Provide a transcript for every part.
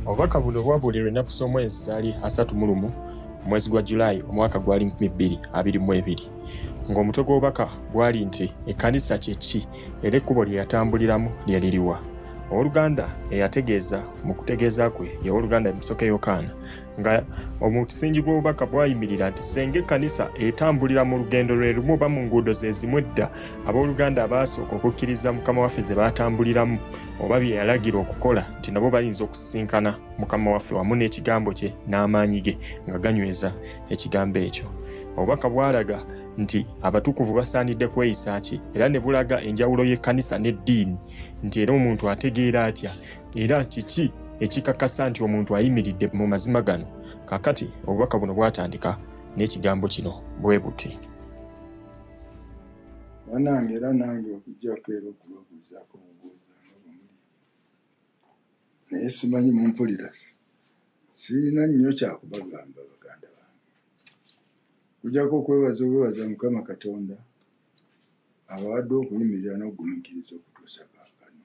Obubaka buno bwabuulirwa ennaku z'omwezi zaali 31 mwezi gwa Julayi omwaka gwali 2022 ng'omutwe gw'obubaka bwali nti Ekanisa kye ki era ekkubo lye yatambuliramu lye liriwa. Owooluganda eyategeeza mu kutegeeza kwe y'owooluganda Emusoke Yokaana nga omusingi gw'obubaka bwayimirira nti senga Ekanisa etambulira mu lugendo lwe lumu oba mu nguudo ze zimu edda abooluganda abaasooka okukkiriza Mukama waffe ze baatambuliramu oba bye yalagira okukola nti nabo bayinza okusisinkana Mukama waffe wamu n'ekigambo kye n'amaanyi ge nga ganyweza ekigambo ekyo. Obubaka bwalaga nti abatukuvu basaanidde kweyisa ki era ne bulaga enjawulo y'Ekkanisa n'eddiini nti era omuntu ategeera atya era kiki ekikakasa nti omuntu ayimiridde mu mazima gano. Kaakati obubaka buno bwatandika n'ekigambo kino bwe buti. Bannange era nange okujjako era okubabuuzaako obubuuza nga bwe muli. Naye simanyi mumpulira sirina nnyo kyakubagamba baganda bange. Kujjako okwebaza obwebaza Mukama Katonda abawadde okuyimirira n'okugumiikiriza okutuusa kaakano.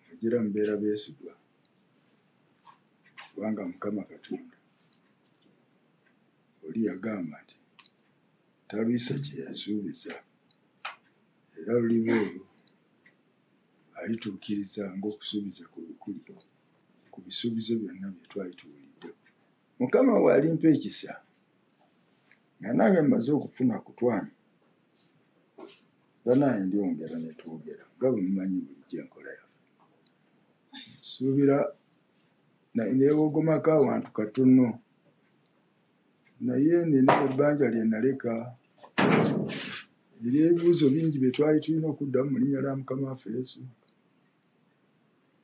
Mugira mubeera beesigwa kubanga Mukama Katonda oli yagamba nti talwisa kye yasuubiza era luliba olwo alituukiriza ng'okusuubiza kuli ku bisuubizo byonna bye twali tuwuliddeko. Mukama bw'alimpa ekisa nga nange mmaze okufuna kutwani bannange ndyongera ne twogera nga bwe mumanyi bulijjo enkola yaffe. Nsuubira neewogomako awantu katono naye nina ebbanja lye naleka ery'ebibuuzo bingi bye twali tulina okuddamu mu linnya lya Mukama waffe Yesu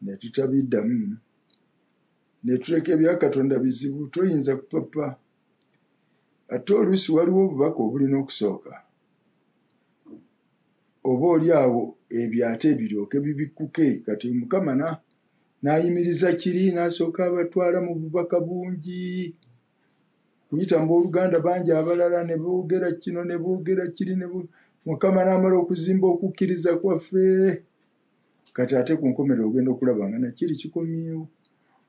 ne tutabiddamu ne tuleka ebya Katonda bizibu toyinza kupapa. Ate oluusi waliwo obubaka obulina okusooka oba oli awo ebyo ate biryoke bibikkuke. Kati Mukama n'ayimiriza kiri n'asooka abatwala mu bubaka bungi kuyita mu booluganda bangi abalala ne boogera kino ne boogera kiri Mukama n'amala okuzimba okukkiriza kwaffe. Kati ate ku nkomerero ogenda okulaba nga nakiri kikomyewo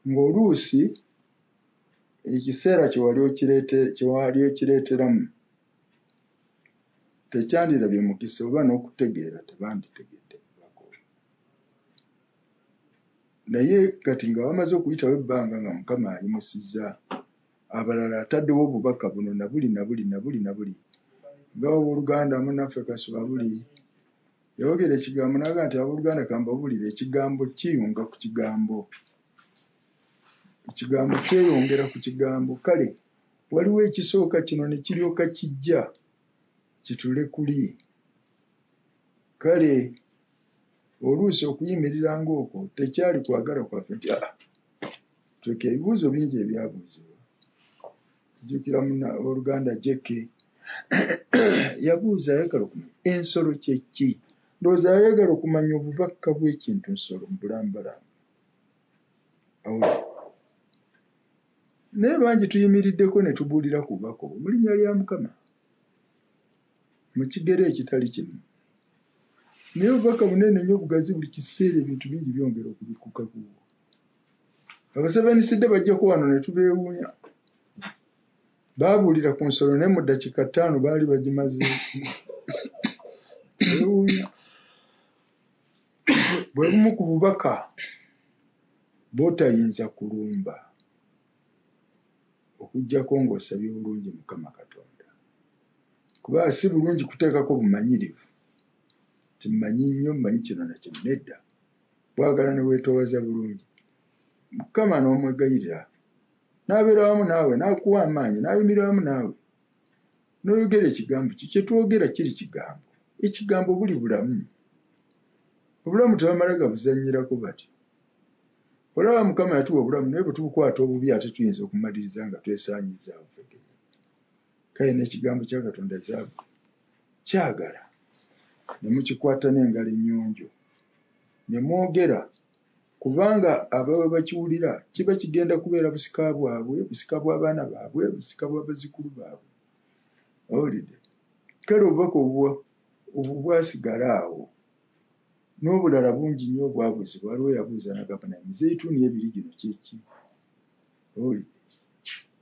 ng'oluusi ekiseera kye wali okireeteramu tekyandirabye mukisa oba n'okutegeera tebanditegedde bubaka. Naye kati nga bamaze okuyitawo ebbanga nga Mukama ayimusizza abalala ataddewo obubaka buno na buli nga abooluganda munnaffe Kaswa buli yawogera ekigambo n'agamba nti abooluganda kambabuulire ekigambo kiyunga ku kigambo. Ekigambo kyeyongera ku kigambo. Kale waliwo ekisooka kino ne kiryoka kijja kitule kuli. Kale oluusi okuyimirira ng'okwo tekyali kwagala kwaffe nti tuleke ebibuuzo bingi ebyabuuzibwa. Jjukira ooluganda Kyeki yabuuza ayagala okumanya ensolo kye ki. Ndowooza ayagala okumanya obubaka bw'ekintu nsolo mu bulambalamba. Naye bangi tuyimiriddeko ne tubuulira ku bubaka obwo mu linnya lya Mukama mu kigero ekitali kimu. Naye obubaka bunene nnyo bugazi, buli kiseera ebintu bingi byongera okubikkuka kubwo. Abasevensidde bajjako wano ne tubeewuunya. Baabuulira ku nsolo naye mu ddakiika 5 baali bagimaze. Beewuunya. Bwe bumu ku bubaka bw'otayinza kulumba okuggyako ng'osabye bulungi Mukama Katonda. Kuba si bulungi kuteekako bumanyirivu. Timumanyi nnyo mmanyi kino na kino nedda. Bwagala ne weetoowaza bulungi. Mukama n'omwegayirira n'abeera wamu naawe n'akuwa amaanyi n'ayimirira wamu naawe n'oyogera ekigambo kye twogera kiri kigambo. Ekigambo buli bulamu. Obulamu tebamala gabuzannyirako bati. Olaba Mukama yatuwa obulamu naye bwe tubukwata obubi ate tuyinza okumaliriza nga twesaanyizaawo ffekenya. Kale n'ekigambo kya Katonda zaabu kyagala ne mukikwata n'engalo ennyonjo ne mwogera kubanga ababa bakiwulira kiba kigenda kubeera busika bwabwe, busika bw'abaana baabwe, busika bw'abazzukulu baabwe. Owulidde? Kale obubaka obwo bwasigala awo n'obulala bungi nnyo obwabuuzibwa. Waliwo yabuuza n'agamba emizeeyituuni ebiri gino kyeki?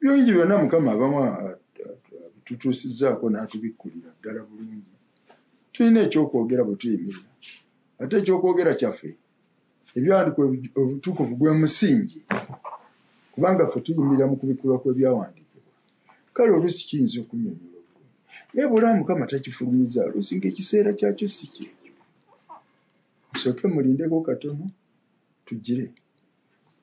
Byongi byonna Mukama abamu tutuusizzaako n'atubikkulira ddala bulungi. Tulina ekyokwogera bwe tuyimirira, ate ekyokwogera kyaffe ebyawandiikibwa obutukuvu gwe musingi, kubanga ffe tuyimirira mu kubikkulwa kw'ebyawandiikibwa. Kale oluusi kiyinza okunnyonnyola obulungi, naye bw'olaba Mukama takifulumiza, oluusi ng'ekiseera kyakyo si kyekyo. Musooke mulindeko katono tugire.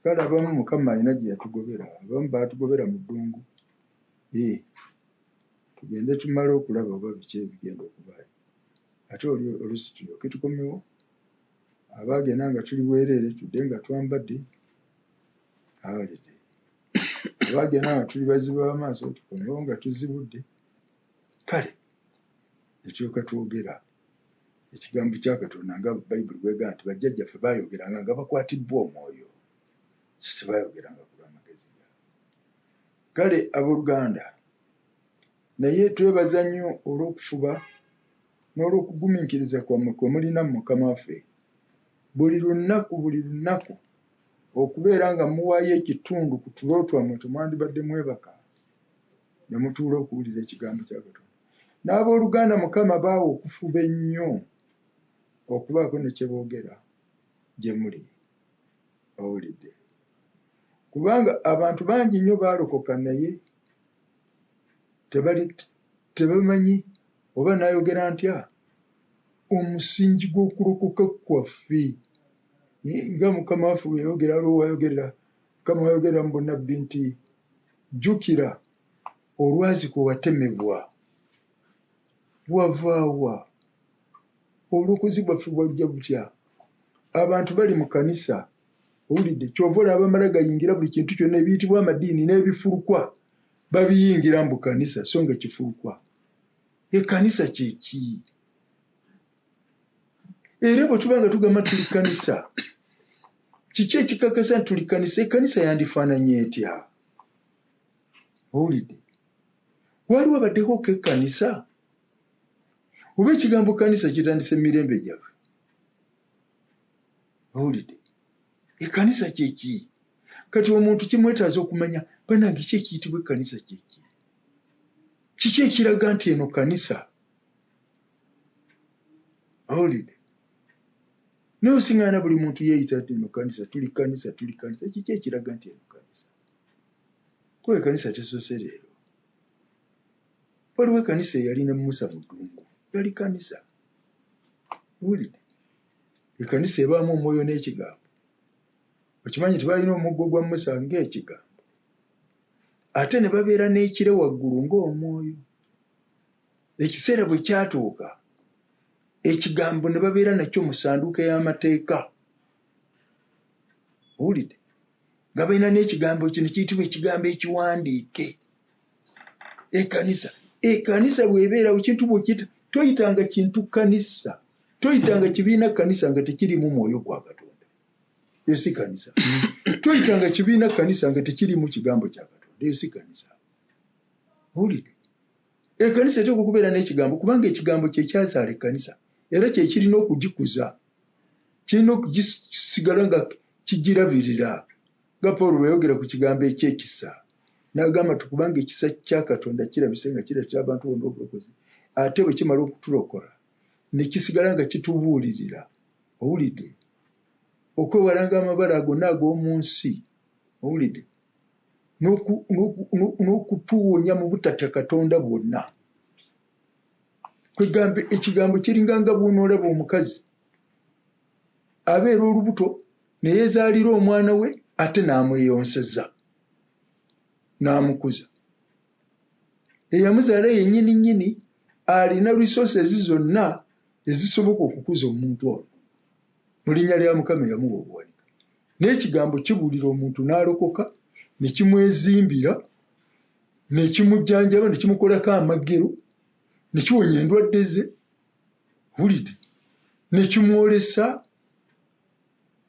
Kale abamu Mukama alina gye yatugobera, abamu baatugobera mu ddungu. Tugende tumale okulaba oba biki ebigenda okubaayo. Ate oluusi tulyoke tukomewo, abaagenda nga tuli bwereere tudde nga twambadde, abaagenda nga tuli bazibu b'amaaso tukomewo nga tuzibudde. Kale ne tulyoka twogera ekigambo kya Katonda nga Bayibuli bw'egamba nti bajjajjaffe baayogeranga nga bakwatibbwa Omwoyo, so tebaayogeranga ku lw'amagezi gaabwe. Kale abooluganda, naye twebaza nnyo olw'okufuba n'olw'okugumiikiriza kwammwe kwe mulina mu Mukama waffe buli lunaku okubeera nga muwaayo ekitundu ku tulo twammwe temwandibadde mwebaka ne mutuula okuwulira ekigambo kya Katonda. N'abooluganda Mukama baawa okufuba ennyo okubaako ne kye boogera gye muli. Owulidde? Kubanga abantu bangi nnyo baalokoka naye tebamanyi oba naayogera ntya omusingi gw'okulokoka kwaffe. Nga Mukama waffe bwe yayogera aliwo wayogerera, Mukama wayogerera mu bunnabbi nti jjukira olwazi kwe watemebwa wavaawa, obulokozi bwaffe bwajja butya. Abantu bali mu kkanisa, owulidde, kyova olaba bamala gayingira buli kintu kyonna ebiyitibwa amadiini n'ebifulukwa babiyingira mu kkanisa, so nga kifulukwa. Ekkanisa kyeki? Era bwe tuba nga tugamba tuli kkanisa, kiki ekikakasa nti tuli kkanisa? Ekkanisa yandifaananye etya? Owulidde? Waliwo abaddeko k'ekkanisa? Oba ekigambo kkanisa kitandise mu mirembe gyaffe? Owulidde? Ekkanisa kyeki? Kati omuntu kimwetaaza okumanya bannange ki ekiyitibwa ekkanisa kyeki? Kiki ekiraga nti eno kkanisa? Owulidde? Naye osiŋŋaana buli muntu yeeyita nti eno kkanisa, tuli kkanisa, tuli kkanisa. Kiki ekiraga nti eno kkanisa? Kuba ekkanisa tesoose leero. Waliwo ekkanisa eyalina Musa mu ddungu, yali kkanisa. Owulidde? Ekkanisa ebaamu Omwoyo n'ekigambo. Okimanyi nti balina omuggo gwa Musa ng'ekigambo, ate ne babeera n'ekire waggulu ng'Omwoyo. Ekiseera bwe kyatuuka, ekigambo ne babeera nakyo mu ssanduuko y'amateeka. Owulidde? Nga balina n'ekigambo kino kiyitibwa ekigambo ekiwandiike. Ekkanisa bw'ebeerawo kintu bw'okiyita, toyitanga kintu kkanisa, toyitanga kibiina kkanisa nga tekirimu Mwoyo gwa Katonda. Eyo si kkanisa. Toyitanga kibiina kkanisa nga tekirimu kigambo kya Katonda. Eyo si kkanisa. Owulidde? Ekkanisa eteekwa okubeera n'ekigambo, kubanga ekigambo kye kyazaala ekkanisa, era kye kirina okugikuza, kirina okugisigala nga kigirabirira. Nga Pawulo bwe yayogera ku kigambo eky'ekisa, n'agamba tukubanga ekisa kya Katonda kirabise nga kireetera abantu bonna obulokozi, ate bwe kimala okutulokola ne kisigala nga kitubuulirira. Owulidde? Okwewalanga amabala gonna ag'omu nsi. Owulidde? N'okutuwonya mu butatya Katonda bwonna. Kwegambe ekigambo kiringa nga bw'onoolaba omukazi abeera olubuto ne yeezaalira omwana we ate n'amweyonseza n'amukuza. Eyamuzaala yennyini nnyini alina resources zonna ezisoboka okukuza omuntu ono. Mu linnya lya Mukama eyamuwa obuwanika. N'ekigambo kibuulira omuntu n'alokoka, ne kimwezimbira, ne kimujjanjaba, ne kimukolako amagero, ne kiwonya endwadde ze. Owulidde? Ne kimwolesa,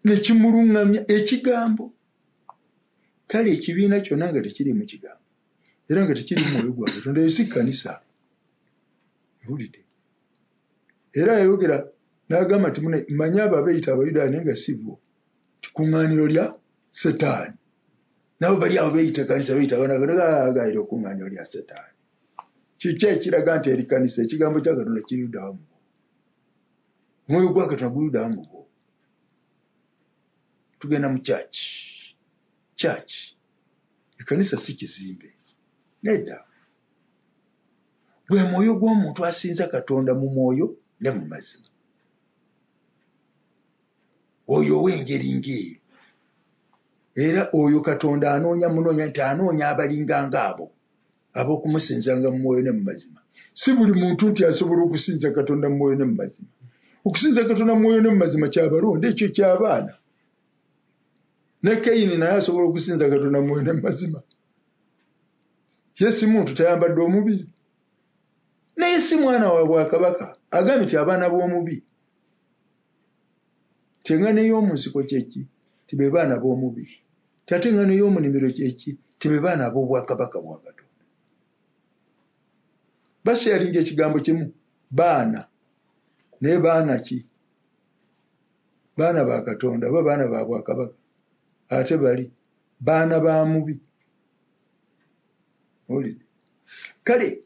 ne kimuluŋŋamya ekigambo. Kale ekibiina kyonna nga tekiri mu kigambo, era nga tekiri mu Mwoyo gwa Katonda, eyo si kkanisa. Owulidde? Era yayogera n'agamba nti manya abo abeeyita Abayudaaya naye nga si bo, kuŋŋaaniro lya Setaani. Nabo bali awo beeyita Ekanisa beeyita abanagaire okuŋŋaaniro lya Setaani. Kiki ekiraga nti eri Kanisa ekigambo kya Katonda kiruddawo mu bo, omwoyo gwa Katonda guluddawo mu bo. Tugenda mu church. Ekanisa si kizimbe, nedda. Gwe mwoyo gw'omuntu asinza Katonda mu mwoyo ne mu mazima. Oyo w'engeri ng'eyo. Era oyo Katonda munoonya nti anoonya abalinga ng'abo ab'okumusinzanga mu mwoyo ne mu mazima. Si buli muntu nti asobola okusinza Katonda mu mwoyo ne mu mazima. Okusinza Katonda mu mwoyo ne mu mazima ky'abalonde, ekyo ky'abaana. Ne Kayini naye asobola okusinza Katonda mu mwoyo ne mu mazima. Ye si muntu tayambadde omubiri. Naye si mwana wa Bwakabaka. Agambye nti abaana b'omubi. Teŋŋaano y'omu nsiko kyeki? Ti be baana b'omubi. Ate eŋŋaano y'omu nnimiro kyeki? Ti be baana b'Obwakabaka bwa Katonda. Basharinga ekigambo kimu, baana. Naye baana ki? Baana ba Katonda, oba baana ba Bwakabaka. Ate bali baana ba mubi. Kale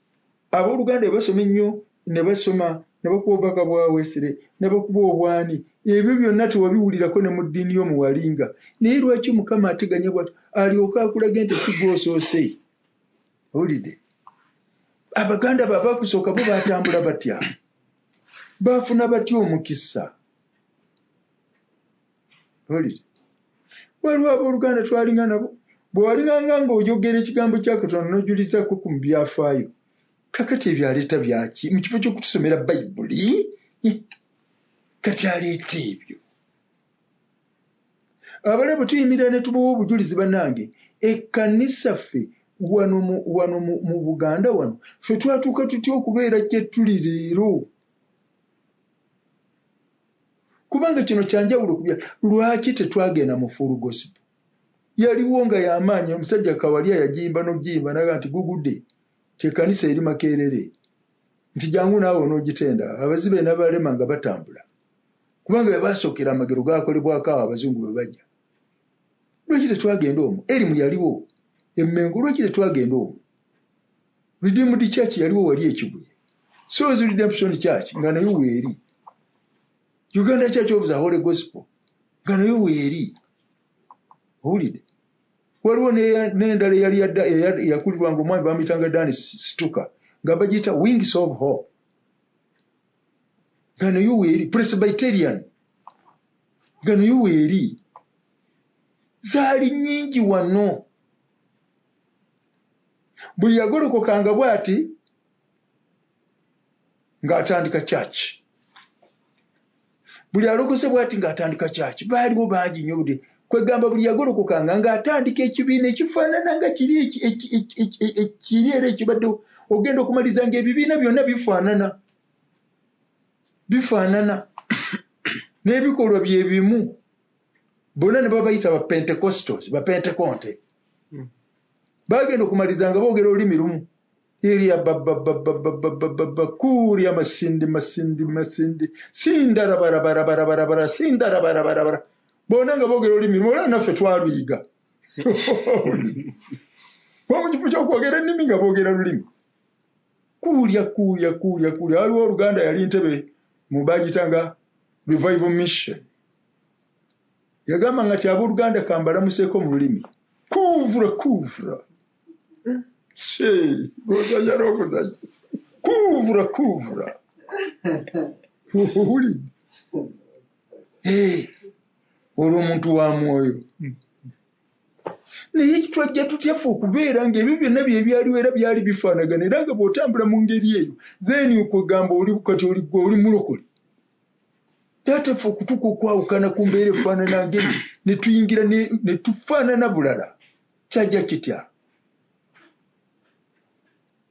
abooluganda basoma ennyo ne basoma ne bakuba obubaka bwa Weesire ne bakuba obwani, ebyo byonna tewabiwulirako ne mu ddiini y'omuwalinga. Naye lwaki Mukama ateganya bw'atyo? Alyoke akulage nti si gw'osoose. Owulidde? Abaganda baabakusooka bo baatambula batya? Baafuna batya omukisa? Owulidde? Waliwo abooluganda twalinga nabo. Bwe walinganga ng'ojogera ekigambo kya Katonda n'ojulizaako ku byafaayo. Kakati ebyo aleeta byaki? Mu kifo ky'okutusomera Bayibuli, kati aleeta ebyo. Abalabe bwe tuyimirira ne tubawa obujulizi bannange, Ekkanisa ffe wano mu Buganda wano, ffe twatuuka tutya okubeera kye tuli leero? Kubanga kino kyanjawulo kubya. Lwaki tetwagenda mu full gospel? Yaliwo nga y'amaanyi, omusajja Kawalya yagimba n'ogimba naga nti gugudde. Ekkanisa eri Makerere. Nti jangu naawe onoogitenda. Abazibe n'abalema nga batambula. Kubanga bwe baasookera amagero gaakolebwako awo Abazungu bwe bajja. Lwaki tetwagenda omwo? Erimu yaliwo. Emmengo lwaki tetwagenda omwo? Redeemed Church yaliwo wali Ekibuye. Souls Redemption Church nga nayo weeri. Uganda Church of the Holy Gospel nga nayo weeri. Owulidde? Waliwo n'endala eyali yakulirwanga omwami bamuyitanga Dani Situka nga bagiyita Wings of Hope nga nayo weeri. Presbyterian nga nayo weeri. Zaali nnyingi wano. Buli yagolokokanga bw'ati ng'atandika church. Buli alokose bw'ati ng'atandika church. Baaliwo bangi nnyo budde. Kwegamba buli yagolokokanga ng'atandika ekibiina ekifaanana nga kiri era ekibadde ogenda okumaliza ng'ebibiina byonna bifaanana n'ebikolwa bye bimu. Bonna ne babayita Pentecostals, Pentekonte. Bagenda okumaliza nga boogera olulimi lumu. Eriya kuurya masindi sindarabarabarabarabara sindarabarabara. Bonna nga boogera olulimi lumu. Olwo naffe twaluyiga. Mu kifo ky'okwogera ennimi nga boogera lulimi. Kuurya. Waliwo Oluganda yali Ntebe mu bagitanga Revival Mission. Yagamba nga abooluganda kambalamuseeko mu lulimi. Kuvura. Gozanya n'okuzanya. Kuvura. Owulidde? Olwo omuntu wa mwoyo. Naye kitwajja tutyafu okubeera ng'ebyo byonna bye byaliwo era byali bifaanagana era nga bw'otambula mu ngeri eyo then okugamba oli kati oli mulokole. Tatefu okutuuka okwawukana ku mbeera efaanana ngeri ne tuyingira ne tufaanana bulala. Kyajja kitya?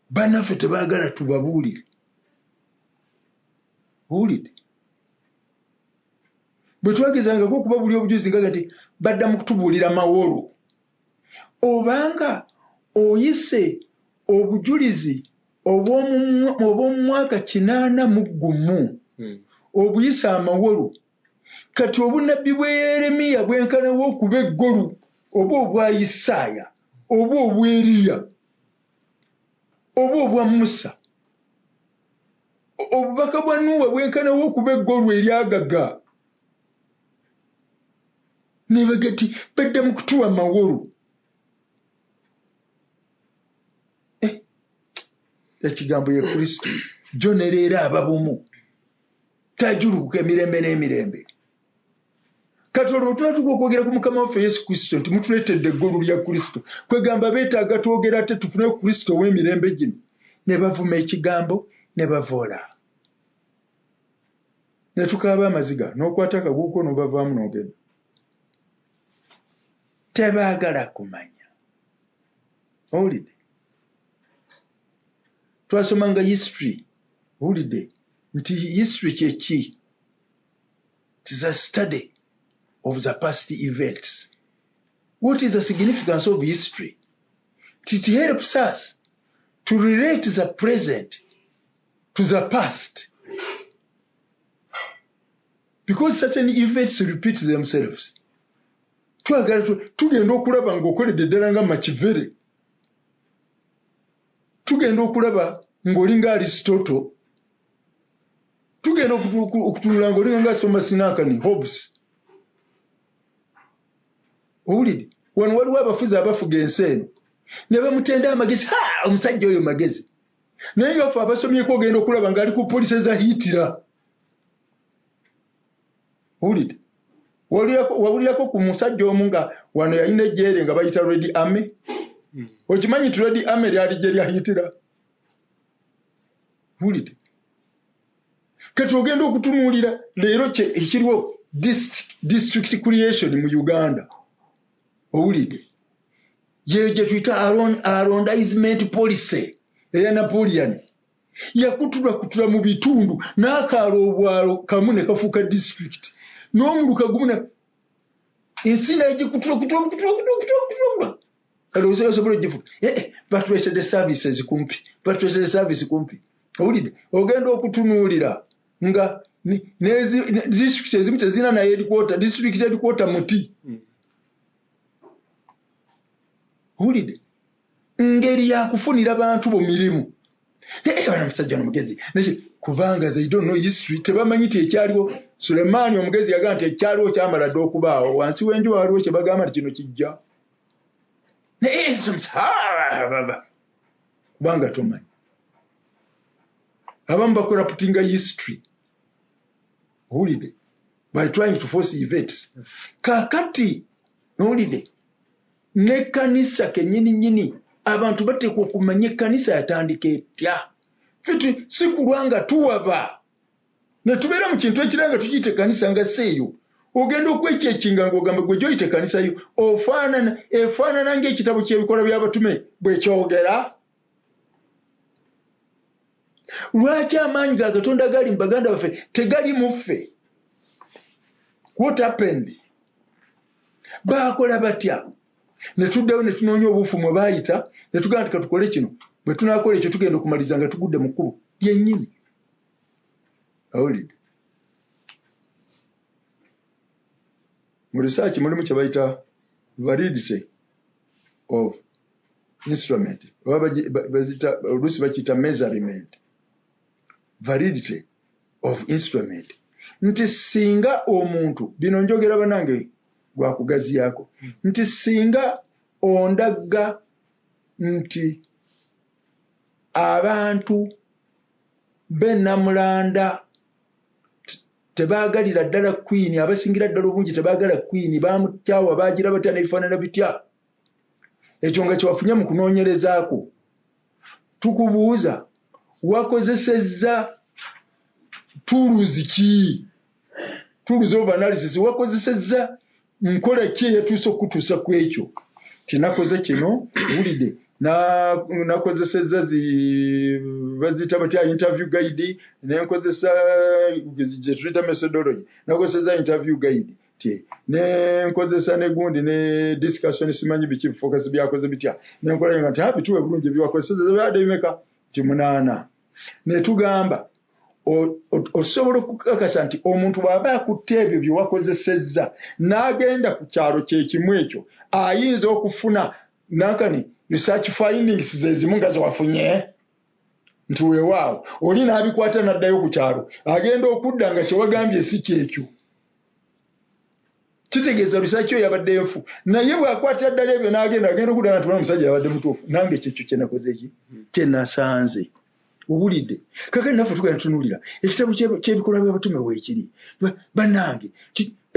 Bannaffe tebaagala tubabuulire. Owulidde? Bwe twagezangako okubabuulira obujulizi nga nti badda mu kutubuulira mawolo. Obanga oyise obujulizi obw'omu mwaka 81 obuyisa amawolo kati obunabbi bwa Yeremiya bwenkanawo okuba eggolu oba obwa Isaaya oba obwa Eriya oba obwa Musa obubaka bwa Nuuwa bwenkanawo okuba eggolu eryagaga ne bagati badda mu kutuwa amawolo. Ekigambo ye Kristo jo ne leero ababumu tajulukuka emirembe n'emirembe. Kati olwo tuba tukwogera ku Mukama waffe Yesu Kristo nti mutuleetedde eggulu lya Kristo kwegamba beetaaga twogera ate tufune Kristo w'emirembe gino ne bavuma ekigambo ne bavoola ne tukaaba amaziga n'okwata akaguuko n'obavaamu n'ogenda. Tebaagala kumanya. Owulidde? Twasomanga history. Owulidde nti history kye ki? It is a study of the past events. What is the significance of history? It helps us to relate the present to the past. Because certain events repeat themselves. Tugenda okulaba ng'okoledde ddala nga Makivere. Tugenda okulaba ng'olinga Aristotle. Tugenda okutunula ng'olinga nga Thomas Nakani, Hobbes. Owulidde? Wano waliwo abafuzi abafuga ensi eno ne bamutenda amagezi. Omusajja oyo magezi. Naye nga ffe abasomyeko ogenda okulaba ng'ali ku poliisi za Hitler. Owulidde? Wawulirako ku musajja omu nga wano yalina ejjeere nga bayita Red Army. Okimanyi nti Red Army lyali gye lya Hitler? Owulidde? Kati ogenda okutunuulira leero ekiriwo district creation mu Uganda. Owulidde? Ye gye tuyita arrondissement policy eya Napoleon. Yakutula mu bitundu n'akaala obwalo kamu ne kafuuka district. N'omuluka gumu ensi n'egikutula. Alowooza osobola ogifuta. Batuleetedde services kumpi. Batuleetedde service kumpi. Owulidde? Ogenda okutunuulira nga district ezimu tezirina na headquarter. District headquarter muti. Owulidde? Ngeri yakufunira bantu bo mirimu. Bana musajja n'omugezi. Kubanga they don't know history. Tebamanyi ti ekyaliwo. Sulemaani omugezi yagamba nti ekyaliwo kyamala dda okubaawo. Wansi w'enjuba waliwo kye bagamba nti kino kijja. Kubanga tomanyi. Abamu bakola putinga history. Owulidde? By trying to force events. Kaakati, owulidde? N'ekkanisa kennyini abantu bateekwa okumanya ekkanisa yatandika etya. Ffe si kulwa nga tuwaba. Ne tubeera mu kintu ekiranga tukiyita ekkanisa nga seeyo. Ogenda okwekyekinga ng'ogamba gwe gy'oyita ekkanisa yo efaanana ng'ekitabo ky'ebikola by'abatume bwe kyogera. Lwaki amaanyi ga Katonda gali mu baganda baffe tegali mu ffe? What happened? Baakola batya? Ne tuddayo ne tunoonya obuufu mwe baayita ne tugamba nti katukole kino. Bwe tunaakola ekyo tugenda okumaliza nga tugudde mu kkubo lyennyini. Owulidde? Mu research mulimu kye bayita validity of instrument. Oluusi bakiyita measurement. Validity of instrument. Nti singa omuntu, bino njogera banange gwa kugaziyaako, nti singa ondagga nti abantu b'Ennamulanda tebaagalira ddala Queen, abasingira ddala obungi tebaagala Queen, baamukyawa baagira batya n'ebifaanana bitya. Ekyo nga kyewafunye mu kunoonyerezaako. Tukubuuza, wakozesezza tools ki? Tools of analysis. Wakozesezza nkola ki eyetuusa okutuusa ku ekyo? Tinakoze kino, owulidde? Nakozesezza bazita batya interview guide, nenkozesa gye tuyita methodology, nakozesezza interview guide, nenkozesa ne gundi ne discussion simanyi biki focus byakoze bitya, nenkola nga nti bituwe bulungi byakozesezza byadde bimeka ti 8. Ne tugamba osobola okukakasa nti omuntu bw'aba akutte ebyo bye wakozesezza n'agenda ku kyalo kye kimu ekyo ayinza okufuna nankani research findings zezimu nga zewafunye nti weewaawo oli n'abikwata n'addayo ku kyalo agenda okudda nga kyewagambye si kyekyo kitegeeza research oyo yabadde nfu naye bw'akwata ddala ebyo n'agenda okudda nti omusajja yabadde mutuufu nange kyekyo kye nakoze ki kye nasanze obulidde kakati naffe tugenda tunuulira ekitabo ky'ebikolwa by'abatume weekiri bannange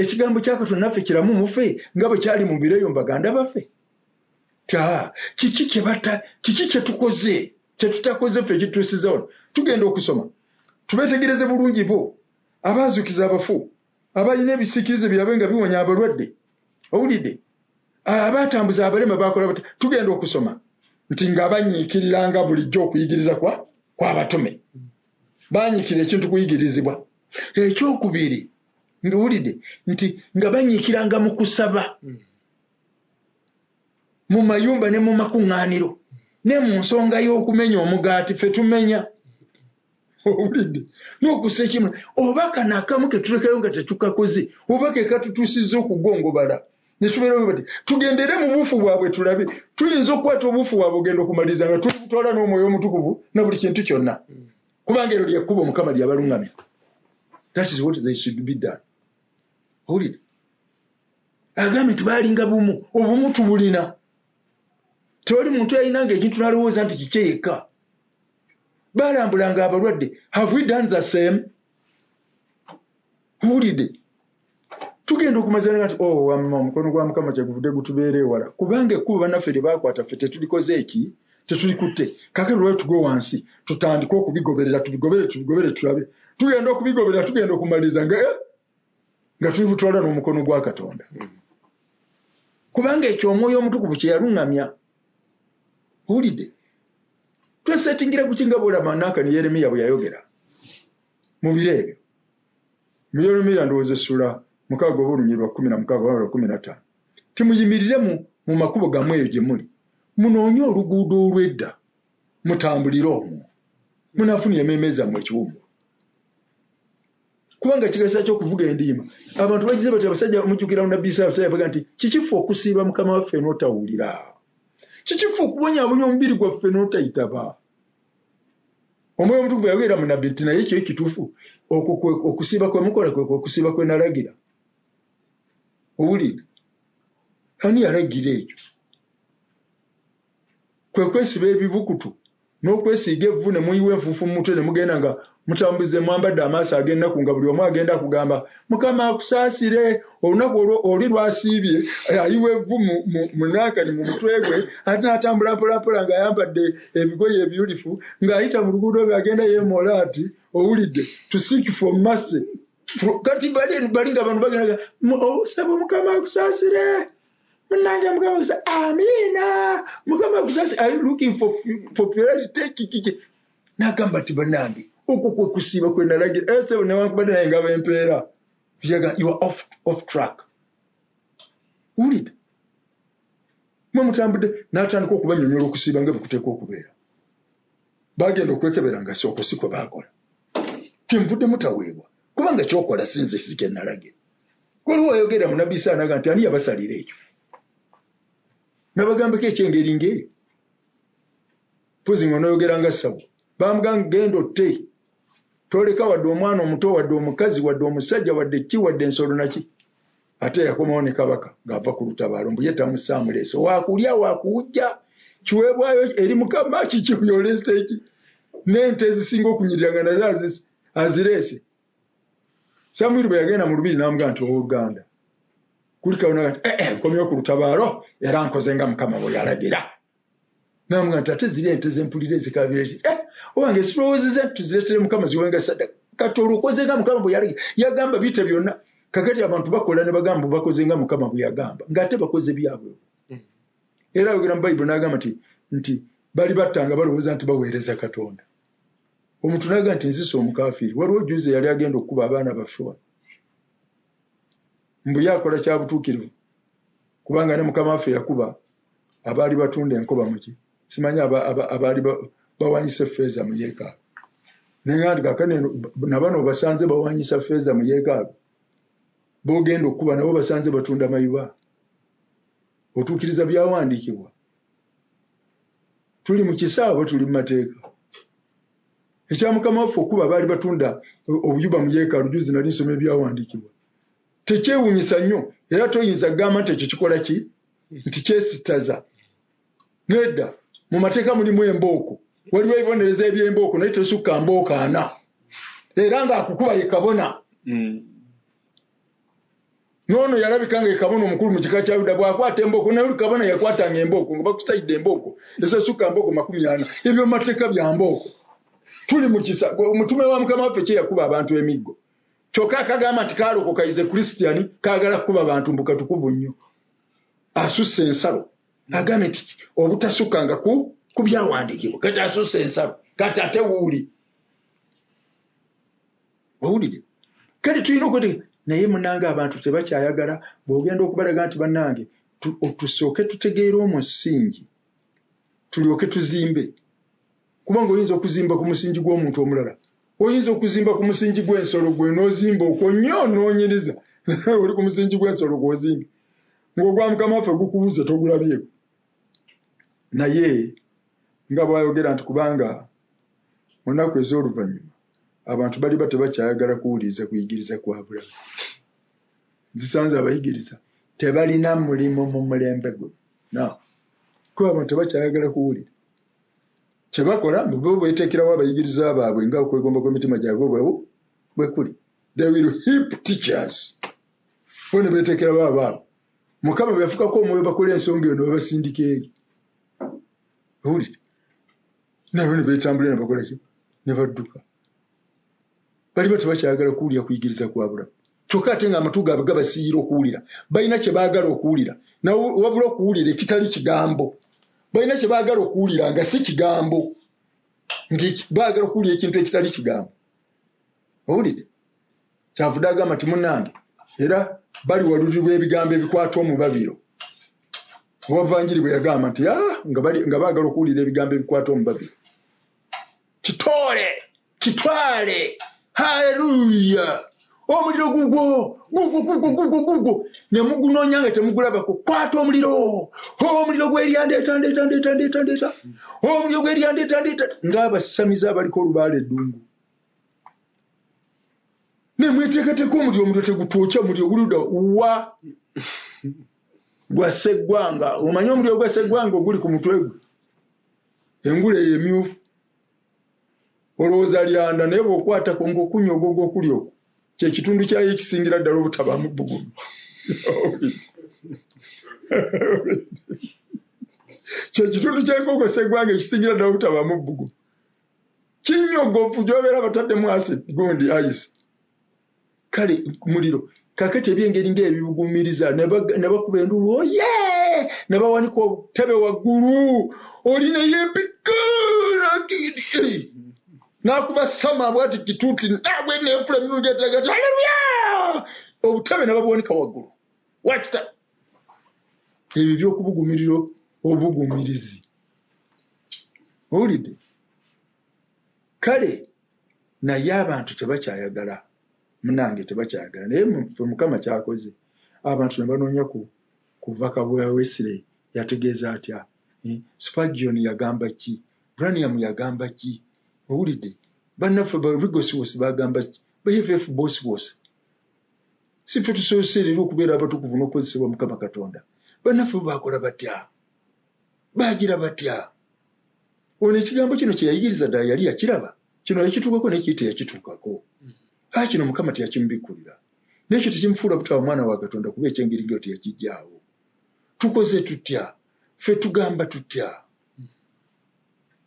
ekigambo kya Katonda naffe kiramu mufe nga bwe kyali mu biro eyo mu baganda baffe kiki kye tukoze kye tutakoze ffe ekituusiza wano tugenda okusoma tubeetegereze bulungi bo abaazuukiza abafu abalina ebisiikirize byabwe nga biwonya abalwadde obulidde abaatambuza abalema baakola bata tugenda okusoma nti nga banyiikiriranga bulijjo okuyigiriza kw'abatume banyiikira ekintu kuyigirizibwa ekyokubiri ngawulidde nti nga banyiikiranga mu kusaba mu mayumba ne mu makuŋŋaaniro ne mu nsonga y'okumenya omugaati ffe tumenya obulidde n'okusa ekimu oba kano akamu ke tulekayo nga tetukakoze oba ke katutuusizza okugongobala ne tubeerawo bati tugendere mu buufu bwabwe tulabe tuyinza okukwata obuufu bwabwe ogenda okumaliriza nga tulibutwala n'omwoyo omutukuvu na buli kintu kyonna kubanga eryo lyekkuba Omukama lyabaluŋŋamya. That is what they should be done. Owulire agambye nti baalinga bumu obumu tubulina tewali muntu yalinanga ekintu n'alowooza nti kikye yekka baalambulanga abalwadde. Have we done the same? Owulidde tugenda okumazana nti omukono gwa Mukama kyeguvudde gutubeera ewala kubanga ekkubo bannaffe lye baakwata ffe tetulikoze eki tetulikutte kakati lwali tugwe wansi tutandike okubigoberera tubigobere tulabe tugenda okubigoberera tugenda okumaliriza nga tulibutwala n'omukono gwa Katonda kubanga ekyo omwoyo omutukuvu kye yaluŋŋamya. Owulidde twesetingira ku kinga bwolaba nankani Yeremiya bwe yayogera mu biro ebyo mu Yeremiya ndowooza essula 6:16-15 timuyimirire mu makubo gammwe eyo gye muli munoonye oluguudo olw'edda mutambulire omwo munaafuna emmeeme zammwe ekiwummu kubanga kigasa ky'okuvuga endiima abantu bagize bati abasajja mujjukira Nnabbi Isaaya abasajja baga nti kikifu okusiiba Mukama waffe n'otawulira kikifu okubonyaabonya omubiri gwaffe n'otayitaba. Omwoyo omutukuvu yayogera mu Nnabbi nti naye ekyo ekituufu okusiiba kwe mukola kwe okusiiba kwe nalagira. Owulire ani yalagira ekyo kwe kwesiba ebibukutu n'okwesiiga evvu ne muyiwa enfuufu mu mutwe ne mugenda nga mutambuze mwambadde amaaso ag'ennaku nga buli omu agenda kugamba Mukama akusaasire olunaku oli lwasiibye ayiwa evvu mu nankani mu mutwe gwe ate n'atambula mpolampola ng'ayambadde ebigoye ebyulifu ng'ayita mu luguudo ng'agenda yeemoola ati owulidde to seek for mercy kati bali nga abantu bagenda saba Mukama akusaasire munange Mukama akusaasire amiina Mukama akusaasire are you looking for popularity n'agamba ati bannange okwo kwe kusiiba kwe nalagira ese newankubadde naye ngaba empeera you are off track. Owulidde mwe mutambudde n'atandika okubanyonyola okusiiba nga bekuteekwa okubeera bagenda okwekebera nga si okwo si kwe baakola tinvudde mutaweebwa kubanga kyokola sinze sike nalagira waliwo ayogera mu Nnabbi Isaaya naga nti ani yabasalira ekyo nabagambeko ekyengeri ng'eyo pozi ng'onoyogera nga Sawo bamuganga genda otte toleka wadde omwana omuto wadde omukazi wadde omusajja wadde ki wadde ensolo naki ate yakomawo ne kabaka ng'ava ku lutabaalo mbu ye tamusaamuleese waakulya waakuwujja kiweebwayo eri Mukama kiki byoleese eki n'ente ezisinga okunyirira nga nazo azireese. Samwiri bwe yagenda mu lubiri n'amugamba nti owooluganda kulikawo naga nti nkomyewo ku lutabaalo era nkoze nga Mukama bwe yalagira n'amugamba nti ate ziri ente zempulira ezikabira eti owange zirowoozeza tuzireetere Mukama ziwenga sadaka kati olukoze nga Mukama bwe yalagira yagamba bite byonna kakati abantu bakola ne bagamba bakoze nga Mukama bwe yagamba ng'ate bakoze byabwe era ayogera mu Bayibuli n'agamba nti bali battanga balowooza nti baweereza Katonda. Omuntu n'agamba nti nzise omukaafiiri waliwo juuze yali agenda okukuba abaana baffe mbu yakola kya butuukirivu kubanga ne Mukama waffe yakuba abaali batunda enkoba muki simanyi abaali bawanyise ffeeza mu yeekaalu Nengandi kakane nabano basanze bawanyisa feza mu yeekaalu bogenda okuba nabo basanze batunda mayuba otuukiriza byawandiikibwa tuli mu kisaawe tuli mu mateeka ekyamukama waffe okuba baali batunda obuyuba mu yeekaalu juzi nali nsoma ebyawandiikibwa tekyewuunyisa nnyo era toyinza kugamba nti ekyo kikola ki nti kyesittaza nedda mu mateeka mulimu embooko waliwo ebibonereza eby'embooko naye tosukka mbooko 4 era ng'akukuba ye kabona Nono yalabika nga ekabona omukulu mu kika kya Yuda bw'akwata embooko naye kabona yakwatanga embooko nga bakusayidde embooko esasuka mbooko 40 ebyo mateeka bya mbooko tuli mu kisa omutume wa Mukama waffe kye yakuba abantu emiggo kyokka akagamba nti kaalokoka ize Kristiani kaagala kukuba abantu mbuka tukuvu nnyo asusse ensalo agambe nti obutasukanga ku byawandiikibwa kati asusse ensalo kati ate wuuli wawulire kati tulina okutegeera naye munange abantu tebakyayagala bw'ogenda okubalaga nti bannange tusooke tutegeere omusingi tulyoke tuzimbe kubanga oyinza okuzimba ku musingi gw'omuntu omulala oyinza okuzimba ku musingi gw'ensolo gwe n'ozimba okwo nnyo noonyiriza oli ku musingi gw'ensolo gw'ozimba ng'ogwa Mukama waffe gukubuze togulabyeko naye nga bw'ayogera nti kubanga mu nnaku ez'oluvannyuma abantu bali tebakyayagala kuwuliriza kuyigiriza kwa bulamu zisanze abayigiriza tebalina mulimu mu mulembe guno kuba abantu tebakyayagala kuwulira kyebakola bo beeteekerawo abayigiriza baabwe nga okwegomba kw'emitima gyabwe bwe kuli they will heap teachers bo ne beeteekerawo abaabwe Mukama bwe yafukako omwoyo bakola ensonga eno babasindika eri owulire nabo ne beetambulira ne bakola ki ne badduka baliba tebakyayagala kuwulira kuyigiriza kwa bulamu kyokka ate ng'amatu gaabwe gabasiiyira okuwulira balina kye baagala okuwulira wabula okuwulira ekitali kigambo balina kye baagala okuwulira nga si kigambo baagala okuwulira ekintu ekitali kigambo owulire kyavudde agamba nti munnange era bali walulirwa ebigambo ebikwata omubabiro owavanjiri bwe yagamba nti nga baagala okuwulira ebigambo ebikwata omubabiro kitwale haleluya omuliro gugwo ne mugunoonya nga temugulabako kwata omuliro gw'eryandeeta omuliro gw'eryandeeta ng'abasamiza abaliko olubaala eddungu ne mweteekateeka omuliro tegutwokya omuliro guluda wa gwa sseggwanga omanyi omuliro gwa sseggwanga oguli ku mutwe gwe engule eyo emyufu olowooza lyanda naye bw'okwatako ng'okunnyoga ogw'okuli okwo kyekitundu kyayo ekisingira ddala obutabaamu bbugumu kyekitundu ky'enkoko sseggwanga ekisingira ddala obutabaamu bbugumu kinnyogovu gy'obeera bataddemu acid gundi ayisi kale muliro kakati ebyengeri ng'ebibugumiriza ne bakuba enduulu oye ne bawanika obutebe waggulu olina yempika n'akuba sama bwati kituuti ntabwe neefula emirungi etalaga ti haleluya obutebe ne babuwanika waggulu wakita ebyo by'okubugumirira obugumirizi owulidde kale naye abantu tebakyayagala munange tebakyayagala naye ffe Mukama kyakoze abantu ne banoonya kuvaka bwa Wesley yategeeza atya Spurgeon yagamba ki Branham yagamba ki owulidde bannaffe ba Rigosworth bagamba ki BFF Bosworth si ffe tusoose leero okubeera abatukuvu n'okukozesebwa Mukama Katonda bannaffe bakola batya baagira batya ono ekigambo kino kye yayigiriza ddala yali yakiraba kino yakituukako naye kiyite yakituukako kino Mukama teyakimubikkulira n'ekyo tekimufuula butaba mwana wa Katonda kuba ekyengeri ng'eyo teyakijjaawo tukoze tutya ffe tugamba tutya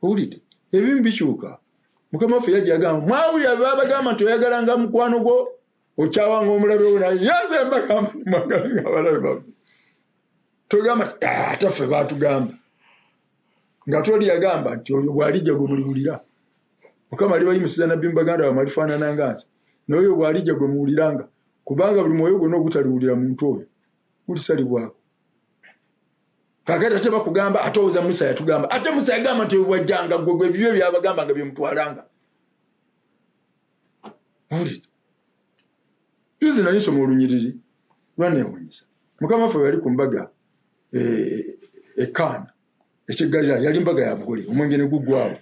owulidde ebimu bikyuka Mukama waffe yajja agamba mwawulira babagamba nti oyagalanga mukwano gwo okyawanga omulabe wo naye yanze mbagamba nimwagalanga abalabe bammwe togamba ate ffe baatugamba nga toli yagamba nti oyo bw'alijja gwe muliwulira Mukama alibayimusiza nabbi mu baganda bammwe alifaanana nga nsi naye oyo bw'alijja gwe muwuliranga kubanga buli mwoyo gwonna ogutaliwulira muntu oyo gulisalibwako kakati ate bakugamba ate owoza Musa yatugamba ate Musa yagamba nti bwajjanga gwe bibyo byabagamba nga byemutwalanga owulira juzi nali nsoma olunyiriri lwaneewunyisa mukama waffe yali ku mbaga ekaana ekiggalira yali mbaga ya bugole omwenge ne guggwawo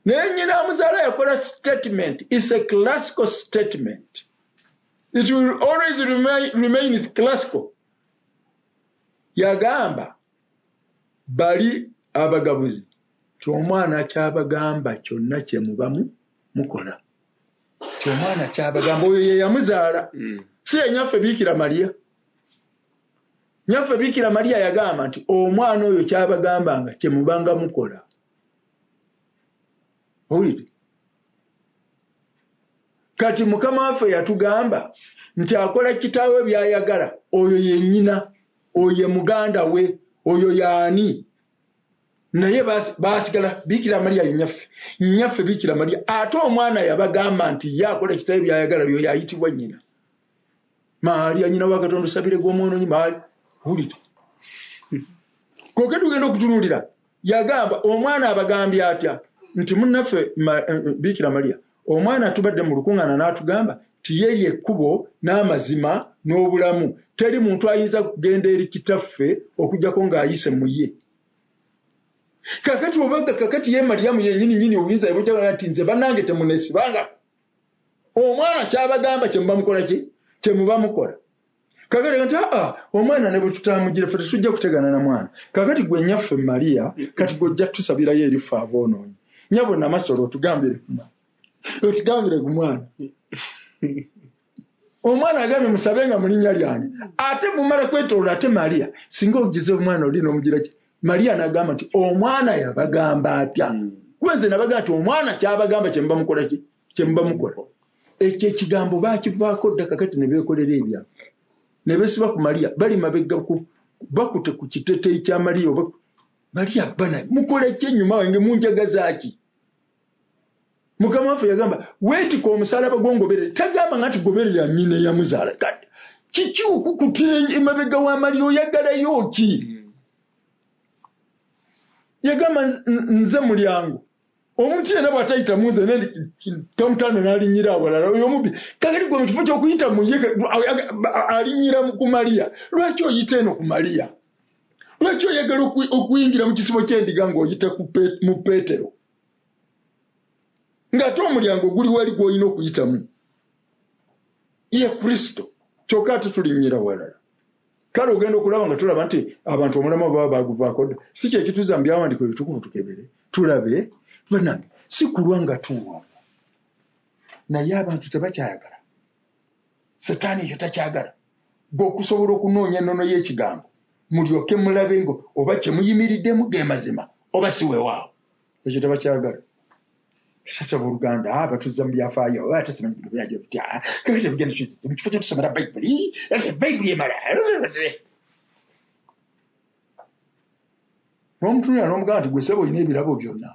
naye nnyina amuzaala yakola statement. It's a classical statement. It will always remain classical. Yagamba bali abagabuzi ky'omwana kyabagamba kyonna kye mubamu mukola ky'omwana kyabagamba oyo ye yamuzaala si yennyaffe Biikira Mariya. Nyaffe Biikira Mariya yagamba nti omwana oyo kyabagambanga kye mubanga mukola. Owulire kati mukama waffe yatugamba nti akola kitaawe byayagala. Oyo ye nnyina, oyo ye muganda we, oyo yaani. Naye baasigala Biikira Mariya ye nnyaffe Biikira Mariya. Ate omwana yabagamba nti ye akola kitaawe byayagala oyo yayitibwa nnyina. Maaliya nnyina wa Katonda osabire gw'omwonoonyi Maaliya. Owulire koke tugenda okutunuulira yagamba omwana abagambye atya nti munnaffe Biikira Mariya omwana tubadde mu lukuŋŋaana n'atugamba nti ye ly'ekkubo n'amazima n'obulamu teri muntu ayinza kugenda eri kitaffe okuggyako ng'ayise mu ye. Kakati obaga kakati ye Mariyamu yennyini obuyinza yabujjagala nti nze bannange temuneesibanga omwana kyabagamba kye muba mukola ki kye muba mukola. Kakati nti omwana ne bwe tutamugira ffe tetujja kutegana na mwana. Kakati gwe nnyaffe Mariya kati gw'ojja tusabirayo erifu aboonoonyi. Nyabo namasolo otugambire ku mwana. Omwana agambye musabenga mu linnya lyange. Ate mumala kwetoloola ate Mariya singa ogize omwana oli n'omugira ki. Mariya n'agamba nti omwana yabagamba atya. Kwenze nabagamba nti omwana kyabagamba kye muba mukola ki kye muba mukola. Ekyo ekigambo baakivaako dda kakati ne beekolera ebya. Ne beesiba ku Mariya bali mabega bakute ku kiteteeyi kya Mariya oba Mariya bana mukole ki ennyuma wange munjagaza ki. Mukama waffe yagamba weetika omusalaba gw'ongoberere tagamba nga nti goberera nnyina eyamuzaala. Kiki okukutira emabega wa Mariya oyagalayo ki? Yagamba nze mulyango omuntu yenna bw'atayita muze tamutanda n'alinyira awalala oyo omubi. Kakati gwe mu kifo ky'okuyita mu ye alinyira ku Mariya. Lwaki oyita eno ku Mariya? Lwaki oyagala okuyingira mu kisibo ky'endiga ng'oyita mu Peetero ng'ate omulyango guli wali gw'olina okuyitamu ye Kristo kyokka ate tulinnyira walala. Kale ogenda okulaba nga tulaba nti abantu omulama baba baguvaako dda. Si kye kituuza mu byawandiiko ebitukuvu tukebere tulabe bannange si kulwa nga tuwa naye abantu tebakyayagala. Setaani ekyo takyagala. Gwe okusobola okunoonya ennono y'ekigambo mulyoke mulabe ngo oba kye muyimiriddemu ge mazima oba si weewaawo. Ekyo tebakyagala. Kisakya Buluganda batuzza mu byafaayo ate simanyi bintu byajja bitya kakati bigenda mu kifo kyetusomera Bayibuli Bayibuli emala n'omutunira n'omugamba nti gwe ssebo olina ebirabo byonna.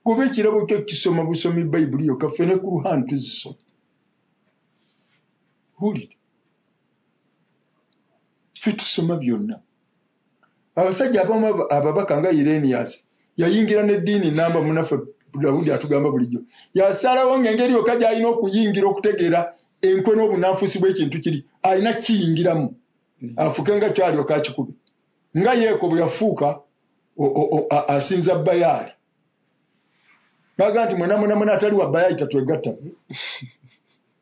Kuba ekirabo kyo kisoma busomi Bayibuli yokka ffe ne ku Ruhani tuzisoma. Hulire ffe tusoma byonna. Abasajja abamu ababaka nga Ireniyasi yayingira n'eddiini namba munaffe Dawudi atugamba bulijjo. Yasalawo ng'engeri yokka gy'alina okuyingira okutegeera enkwe n'obunaanfuusi bw'ekintu kiri alina kiyingiramu afuke nga kyalyoka akikube. Nga Yeeko bwe yafuuka asinza Bayaali. Baga nti mwena atali wa Bayaali tatwegatta.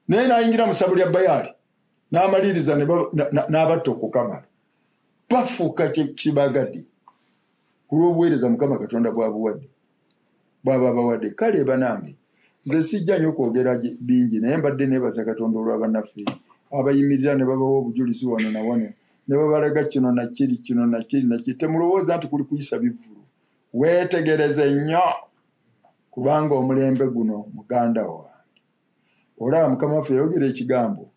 Naye n'ayingira mu ssabo lya Bayaali n'amaliriza n'abatta okukamala. Bafuuka kibagadde ku lw'obuweereza Mukama Katonda bw'aba bawadde. Kale banange nze sijja nnyo kwogera bingi naye mbadde neebaza Katonda olw'abannaffe abayimirira ne babawa obujulizi wano na wano ne babalaga kino na kiri temulowooza nti kuli kuyisa bivvulu. Weetegereze nnyo kubanga omulembe guno muganda wange. Olaba Mukama waffe yayogera ekigambo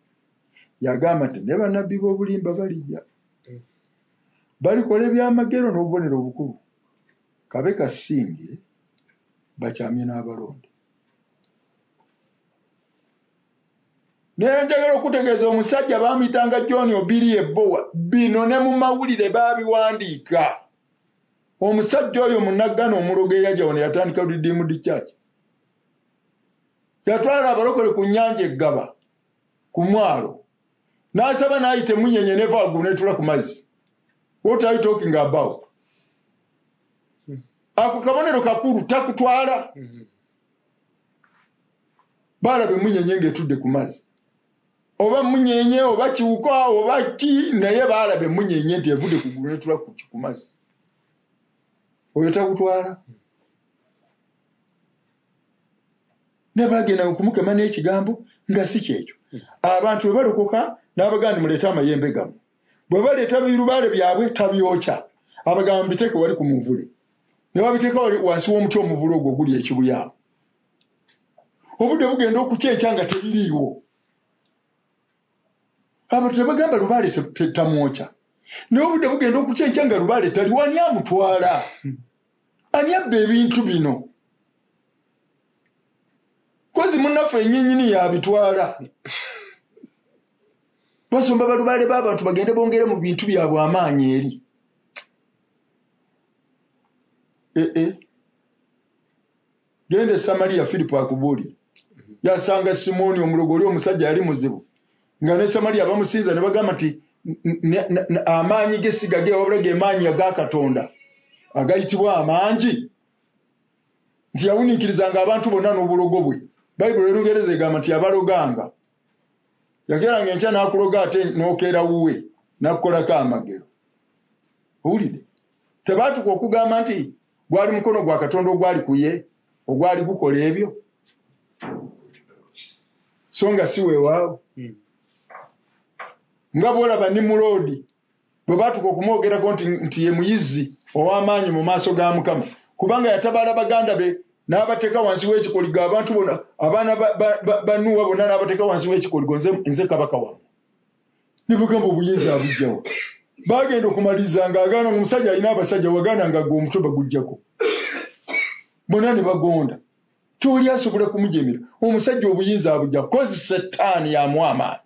yagamba nti ne bannabbi b'obulimba balijja balikola ebyamagero n'obubonero obukulu kabe kasinge bakyamye n'abalonde. Naye njagala okutegeeza omusajja baamuyitanga John Obiri Ebowa bino ne mu mawulire baabiwandiika. Omusajja oyo munnaggana omulogo eyajja wano yatandika Redeemed Church. yatwala abalokole ku nnyanja eggaba ku mwalo n'asaba n'ayite munyenye nevaagu netula ku mazzi. What are you talking about? Ako kabonero kakulu takutwala. Baalabe munyenye ng'etudde ku mazzi. Oba munyenye oba kiwuka oba ki naye baalabe munyenye nti evudde ku ggulu netula ku mazzi. Oyo takutwala. Ne bagenda okumukema n'ekigambo nga si kyekyo. Abantu bwe balokoka n'abaganda muleete amayembe gamu. Bwe baleeta birubaale byabwe tabyokya. Abagamba mbiteeke wali ku muvule. Ne babiteeka wali wansi w'omuti omuvule ogwo guli ekibuyaabo. Obudde bugenda okukyenkya nga tebiriiwo. Abantu tebagamba lubaale tamwokya. Naye obudde bugenda okukyenkya nga lubaale tali wani amutwala. Ani abba ebintu bino? Kozi munnaffe ennyinnyini yabitwala. Basomba balubaale b'abantu bagende bongere mu bintu byabwe amaanyi eri. Gende Samaliya Filipo akubuulira. Yasanga Simooni omulogoli omusajja yali muzibu. Nga ne Samaliya bamusinza ne bagamba nti amaanyi g'essiga ge wabula ge maanyi aga Katonda agayitibwa amangi. Nti yawuniikirizanga abantu bonna n'obulogo bwe. Bayibuli Olungereza egamba nti yabaloganga. Yageranga enkya n'akuloga ate n'okeera wuwe n'akukolako amagero. Owulidde? Tebaatuka okugamba nti gwali mukono gwa Katonda ogwali ku ye ogwali gukola ebyo. So nga si weewaawo. Nga bw'olaba Nimuloodi bwe baatuka okumwogerako nti ye muyizzi ow'amaanyi mu maaso ga Mukama. Kubanga yatabaala baganda be n'abateeka wansi w'ekikoligo abantu bonna abaana ba Nuuwa bonna n'abateeka wansi w'ekikoligo nze kabaka wammwe. Ne bagamba obuyinza abujjawo. Bagenda okumaliriza ng'agaana omusajja alina abasajja wagaana nga gwe omutwe baguggyako. Bonna ne bagonda. Kyoli asobola kumujemera. Omusajja obuyinza abujja kozi Setaani yamuwa amaanyi.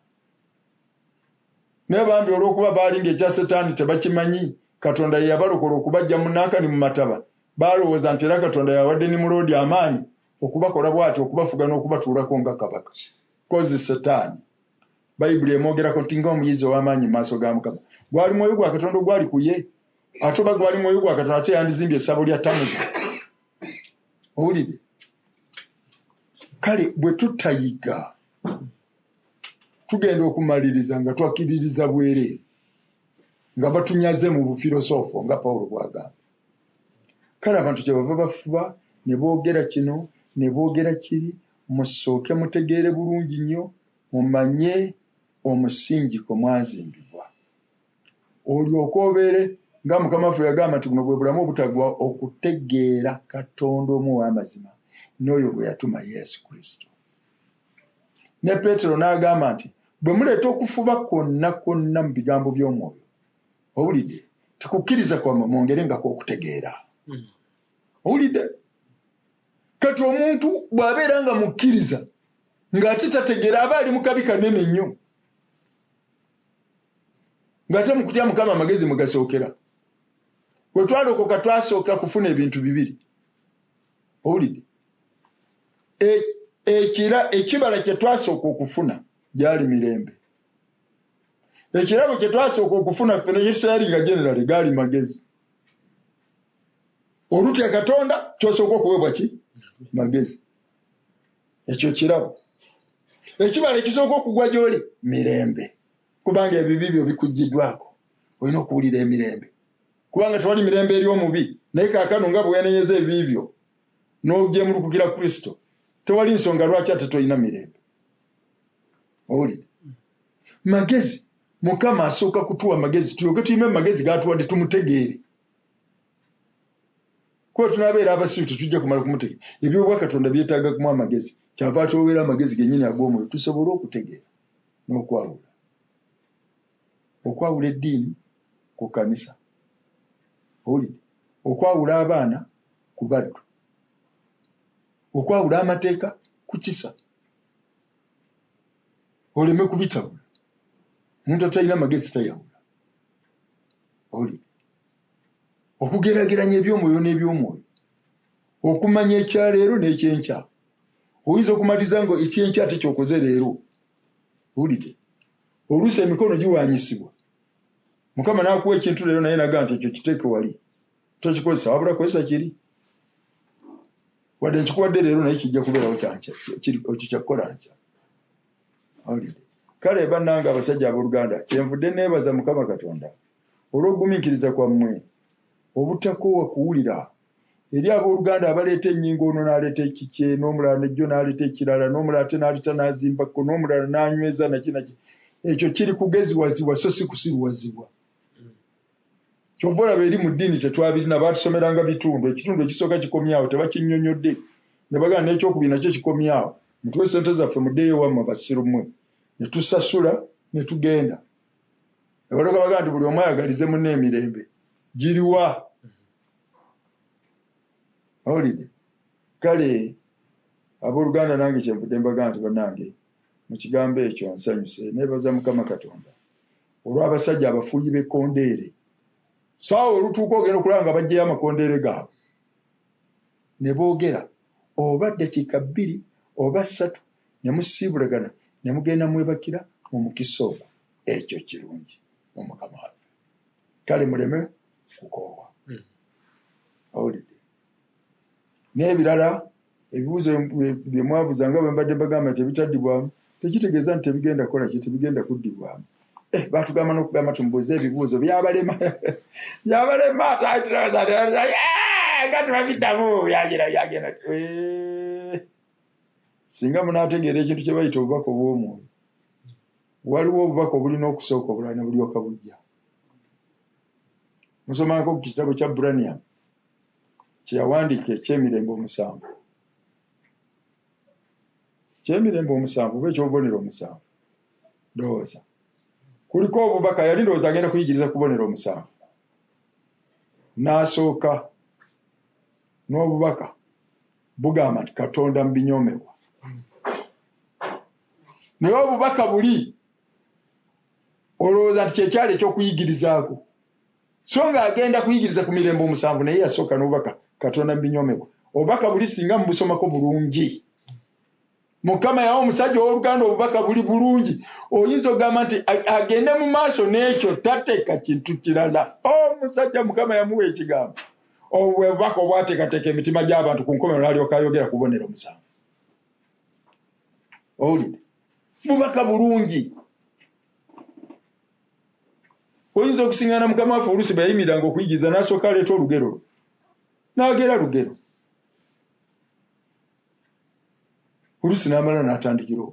Naye bambi olw'okuba baali ng'ekya Setaani tebakimanyi, Katonda ye yabalokola okubajja mu Nankani mu mataba. Balowooza nti era Katonda yawadde Nimuloodi amaanyi okubakola bw'ati okubafuga n'okubatuulako nga kabaka. Kozi Setaani. Bayibuli emwogerako nti ng'omuyizzi ow'amaanyi mu maaso ga Mukama. Gwali mwoyo gwa Katonda ogwali ku ye. Ate oba gwali mwoyo gwa Katonda ate yandizimbye essabo lya Tamuzi. Owulidde? Kale bwe tutayiga tugenda okumaliriza nga twakiririza bwereere nga batunyaze mu bufilosoofo nga Pawulo bw'agamba. Kale abantu kye bava bafuba ne boogera kino ne boogera kiri, musooke mutegeere bulungi nnyo mumanye omusingi kwe mwazimbibwa. Olyoke obeere nga Mukama waffe yagamba nti buno bwe bulamu obutagwa okutegeera Katonda omu w'amazima n'oyo gwe yatuma Yesu Kristo. Ne Peetero n'agamba nti bwe muleeta okufuba kwonna kwonna mu bigambo by'omwoyo, owulidde, tikukkiriza kwammwe mwongerengako okutegeera. Owulidde? Kati omuntu bw'abeera nga mukkiriza ng'ate tategeera aba ali mu kabi kanene nnyo. Ng'ate mu kutya Mukama amagezi mwe gasookera. Bwe twalokoka twasooka kufuna ebintu bibiri. Owulidde? Ekibala kye twasooka okufuna gyali mirembe. Ekirabo kye twasooka okufuna ffe ne Isirayiri nga generali gaali magezi. Olutya Katonda kyosooka okuweebwa ki? Magezi. Ekyo kirabo. Ekibala ekisooka okugwa gy'oli mirembe. Kubanga ebibi byo bikuggiddwako. Olina okuwulira emirembe. Kubanga tewali mirembe eri omubi. Naye kaakano nga bwe wenenyeza ebibi byo n'ogyemulukukira Kristo, tewali nsonga lwaki ate tolina mirembe. Owulire? Magezi. Mukama asooka kutuwa magezi tulyoke tuyime magezi g'atuwadde tumutegeere. Kuba tunaabeera abasiru tetujja kumala kumutegeera. Ebyobwa Katonda byetaaga kumuwa amagezi. Kyava atuweera amagezi gennyini ag'omwoyo tusobole okutegeera n'okwawula. Okwawula eddiini ku kkanisa. Owulire? Okwawula abaana ku baddu. Okwawula amateeka ku kisa. Oleme kubitabula. Omuntu atalina amagezi tayawula. Owulire? Okugeraageranya eby'omwoyo n'eby'omwoyo. Okumanya ekyaleero n'ekyenkya. oyinza okumaliza ngo ekyenkya ate kyokoze leero wulire oluusi emikono giwanyisibwa Mukama n'akuwa ekintu leero naye naga nti ekyo kiteeke wali tokikozesa wabula kozesa kiri wadde nkikuwadde leero naye kijja kubeerawo ekyo kyakukola nkya wulire kale bannanga abasajja abooluganda kyenvudde neebaza Mukama Katonda olw'okugumiikiriza kwammwe obutakoowa kuwulira eri abooluganda abaleeta ennyingo ono n'aleeta ekikye n'omulala nejjo n'aleeta ekirala n'omulala ate n'alita n'azimbako n'omulala n'anyweza nakinaki ekyo kiri kugeziwazibwa so si kusiruwazibwa kyova olaba eri mu ddiini tetwabirina baatusomeranga bitundu ekitundu ekisooka kikomyawo tebakinnyonnyodde ne bagamba n'ekyokubiri nakyo kikomyawo mutuwe sente zaffe muddeeyo wammwe basiru mmwe ne tusasula ne tugenda ne balooka bagamba nti buli omu ayagalize munne emirembe giriwa awulidde kale abooluganda nange kyenvudde mbagamba nti bannange mu kigambo ekyo nsanyuse neebaza Mukama Katonda olw'abasajja abafuuyi b'ekkondeere saawa olutuuka ogenda okulaba nga bajjayo amakondeere gaabwe ne boogera oba ddakiika 2 oba 3 ne musiibulagana ne mugenda mwebakira mu mukisa ogwo ekyo kirungi mu Mukama waffe kale muleme kukoowa awulidde n'ebirala ebibuuzo bye mwabuuza nga bwe mbadde mbagamba nti ebitaddibwamu tekitegeeza nti tebigenda kukola ki tebigenda kuddibwamu baatugamba n'okugamba tumubuuze ebibuuzo byabalema nga tebabiddamu byagenda singa munaategeera ekintu kye bayita obubaka obw'omwoyo waliwo obubaka obulina okusooka obulala ne bulyoka bujja musomako ku kitabo kya Braniam kye yawandiika ekyemirembe 7 kyemirembe 7 oba ekyobubonero 7 ndowooza kuliko obubaka yali ndowooza agenda kuyigiriza kubonero 7 n'asooka n'obubaka bugamba nti Katonda mubinyoomebwa naye obubaka buli olowooza nti kyekyali ekyokuyigirizaako so nga agenda kuyigiriza ku mirembe 7 naye yasooka n'obubaka Katonda mubinyoomebwa obubaka buli singa mubusomako bulungi Mukama yawa omusajja ow'oluganda obubaka buli bulungi oyinza ogamba nti agende mu maaso n'ekyo tateeka kintu kirala omusajja Mukama yamuwa ekigambo obubaka obwateekateeka emitima gy'abantu ku nkomerero n'alyoka ayogera ku bubonero 7 owulidde bubaka bulungi oyinza okusiŋŋaana Mukama waffe oluusi bwe yayimiriranga okuyigiriza n'asooka aleeta olugero n'agera lugero oluusi n'amala n'atandikira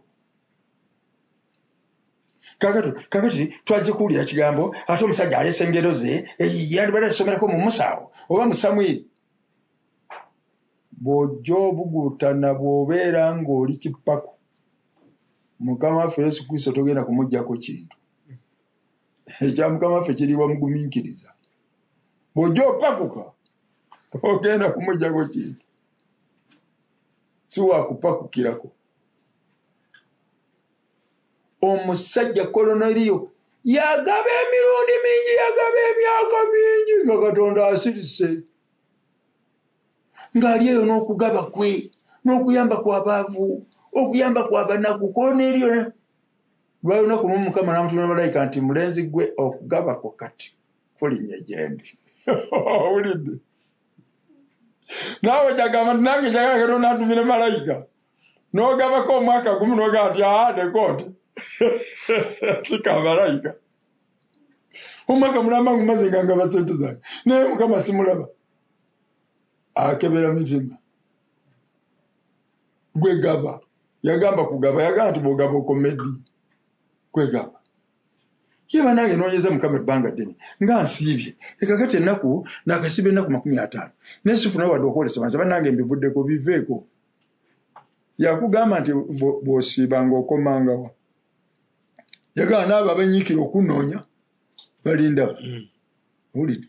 kakati twazze kuwulira kigambo ate omusajja aleese engero ze yandibadde akisomerako mu Musaawo oba mu Samwiri bw'ojja obugutana bw'obeera ng'oli kipaku Mukama waffe Yesu Kristo togenda kumuggyako kintu ekya Mukama waffe kiriwa mugumiikiriza bw'ojja opakuka ogenda kumuggyako kintu si wakupakukirako omusajja Koloneriyo yagaba emirundi mingi yagaba emyaka mingi nga Katonda asirise ng'ali eyo n'okugaba kwe n'okuyamba kw'abaavu okuyamba kw'abanaku Koloneriyo lwali lunaku lumu Mukama n'amutumira malayika nti mulenzi gwe okugaba kwo kati kulinnya gyendi owulidde naawe kyagamba nti nange kyagala Katonda antumire malayika n'ogabako omwaka gumu n'ogamba nti nekooti sika malayika omwaka mulamba ngumaze nga ngaba sente zange naye Mukama simulaba akebera mitima gwegaba yagamba kugaba yagamba nti bw'ogaba okomeddi kwegaba yeba nange noonyeza Mukama ebbanga ddene nga nsiibye ekakati ennaku nakasiba ennaku 50 nesifuna wadde okwolesa banza bannange mbivuddeko biveeko yakugamba nti bw'osiibanga okomangawa yagamba n'abo abenyiikira okunoonya balindaba owulidde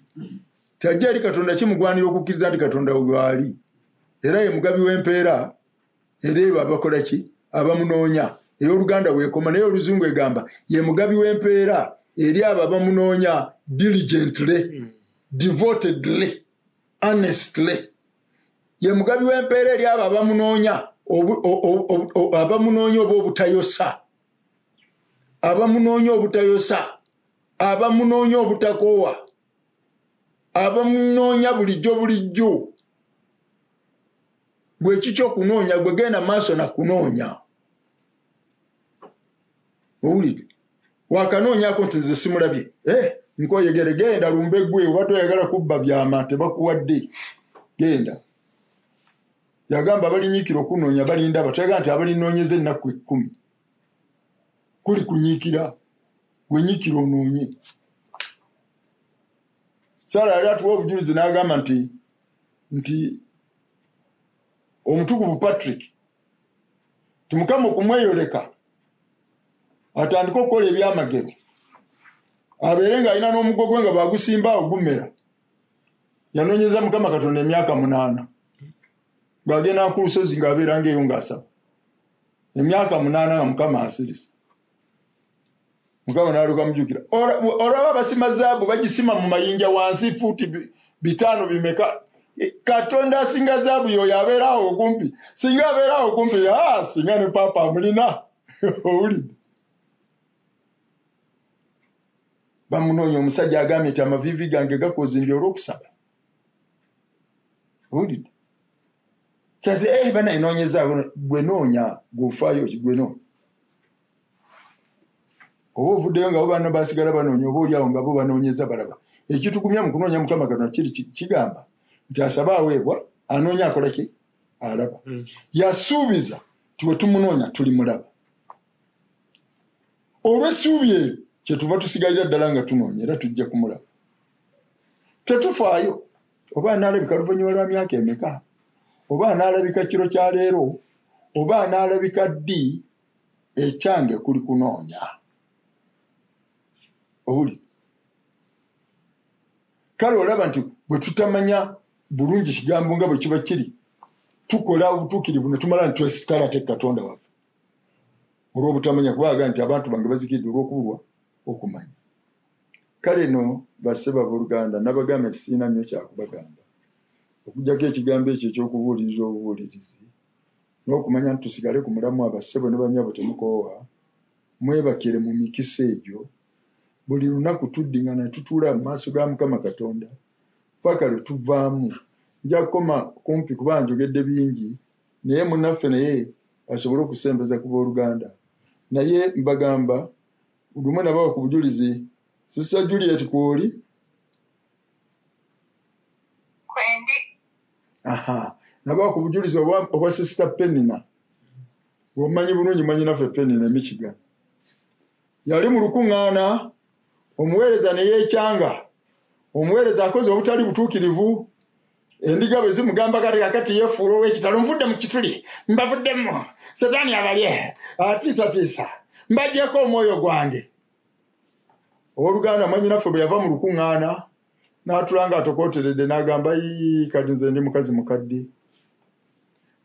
tajja eri Katonda kimugwanira okukkiriza nti Katonda waali era ye mugabi w'empeera era ebo abakola ki abamunoonya ey'oluganda weekoma naye oluzungu egamba ye mugabi w'empeera eri abo abamunoonya diligently devotedly honestly ye mugabi w'empeera eri abo abamunoonya abamunoonya oba obutayosa, abamunoonya obutayosa, abamunoonya obutakoowa, abamunoonya bulijjo gwe kikyo kunoonya, gwe genda maaso na kunoonya. Owulire wakanoonyako nti nze simulabye, nkoyegere genda lumbe gwe, oba toyagala kubba byama tebakuwadde, genda. Yagamba abalinyiikira okunoonya balindaba, toyagala nti abalinoonyeza ennaku 10 kuli kunyiikira, wenyiikira onoonye. Saala yali atuwa obujulizi n'agamba nti omutukuvu Patrick Mukama okumweyoleka atandika okukola ebyamagero, abeere ng'alina n'omuggo gwe nga bagusimbaawo gumera. Yanoonyeza Mukama Katonda emyaka 8 ng'agenda ku lusozi ng'abeera ng'eyo ng'asaba, emyaka 8 nga Mukama asirisa. Mukama n'aluka mujjukira, olaba abasima zaabu bagisima mu mayinja wansi fuuti 5 bimeka. Katonda asinga zaabu yoyo abeerawo okumpi, singa abeerawo okumpi, singa ne papa amulina. Owulidde bamunoonya omusajja agambye nti amaviivi gange gakozimbye olw'okusaba. Owulidde kaze banayinoonyezaawo, gwe noonya gwofaayo ki, gwe noonya. Oba ovuddeyo nga bo bano basigala banoonya, oba oliawo nga bo banoonyeza balaba. Ekitugumya mu kunoonya Mukama Katonda kigamba nti asaba aweebwa, anoonya akola ki, alaba. Yasuubiza ti bwe tumunoonya tulimulaba. Olw'essuubi eryo kyetuva tusigalira ddala nga tunoonya era tujja kumulaba. Tetufaayo oba anaalabika luvannyuma lwa myaka emeka, oba anaalabika kiro kya leero, oba anaalabika ddi, ekyange kuli kunoonya. Owuli kale olaba nti bwe tutamanya bulungi kigambo nga bwe kiba kiri, tukola obutuukirivu ne tumala ne twesitala te Katonda waffe olw'obutamanya, kubaga nti abantu bange bazikidde olw'okubulwa okumanya. Kale no basseba abooluganda nabagamba nti sirina nnyo kyakubagamba okugjako ekigambo ekyo ekyokubuuliriza obubuulirizi n'okumanya nti tusigale ku mulamu abassebo ne bannyabo temukoowa, mwebakire mu mikisa egyo. Buli lunaku tuddingana tutuula mu maaso ga Mukama Katonda paka lwe tuvaamu. Nja kukoma kumpi kuba njogedde bingi, naye munnaffe naye asobole okusembeza ku booluganda. Naye mbagamba lumu nabawa ku bujulizi, Sister Juliet kwoli? Kwendi. Nabawa ku bujulizi obwa Sister Penina. Bw'omanyi bulungi manyi naffe Penina Michigan. Yali mu lukuŋŋaana, omuweereza ne yeekyanga. Omuweereza akoze obutali butuukirivu. Endiga bwe zimugamba kati yeefuula ow'ekitalo, nvudde mu kituli, mbavuddemu, Setaani abalye, atiisatiisa, mbagyeko omwoyo gwange. Owooluganda manyi naffe bwe yava mu lukuŋŋaana n'atulanga atokooteredde n'agamba, kati nze ndi mukazi mukadde.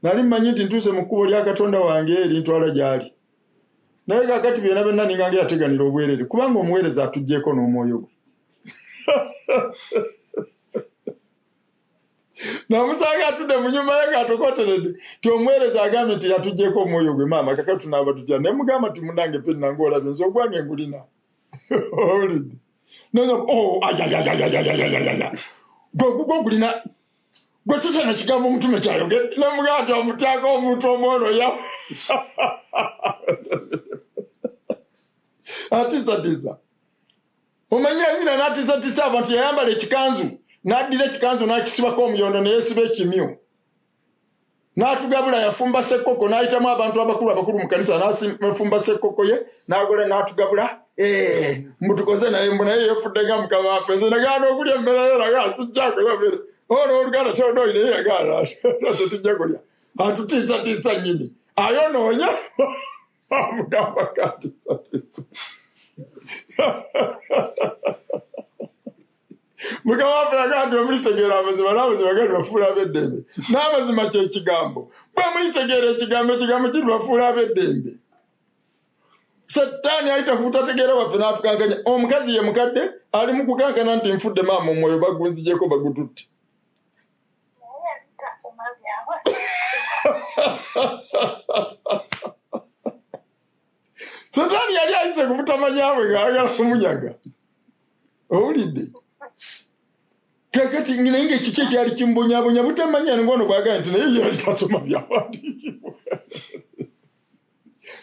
Nali mmanyi nti ntuuse mu kkubo lya Katonda wange erintwala gy'ali. Naye kaakati byonna byonna ninga yateganira obwerere, kubanga omuweereza atuggyeko n'omwoyo gwe. Namusanga atudde mu nnyumba ye ng'atokooteredde ti omuweereza agambye nti yatuggyeko omwoyo gwe, maama kakati tunaaba tutya. Naye mugamba ti munnange Penina ng'olabye nze ogwange ngulina. Owulidde gwe gulina gwe tutana kigambo omutume kyayogedde, nemugamba nti omutyako omuntu omwono yawe. Atiisatiisa. Omanyi Amina n'atiisatiisa abantu, yayambala ekikanzu n'addira ekikanzu n'akisibako omuyondo ne yeesiba ekimyu. N'atugabula, yafumba ssekkoko n'ayitamu abantu abakulu mu kanisa n'afumba ssekkoko ye n'agola n'atugabula. Mutukoze naye naye yeefudde nga Mukama waffe. Nze nagaana okulya emmere yo nagaa sijja kulya mmere. Oluganda Teodoli naye yagaana tetujja kulya. Atutiisatiisa nnyini. Ayonoonya amugamba katiisatiisa. Mukama waffe yagamba nti omulitegeera amazima n'amazima gali bafuula ab'eddembe. N'amazima kye kigambo. Bwe mulitegeera ekigambo kiri bafuula ab'eddembe. Setaani ayita ku butategeera waffe n'atukankanya. Omukazi ye mukadde ali mu kukankana nti nfudde maama omwoyo bagunzigyeko bagututte. Satani yali ayise ku butamanya bwe ng'ayagala kumunyaga. Owulidde? Kakati nginenge kiki ekyali kimbonyabonya butamanya ngono bwagala nti naye yali tasoma byawandiikibwa.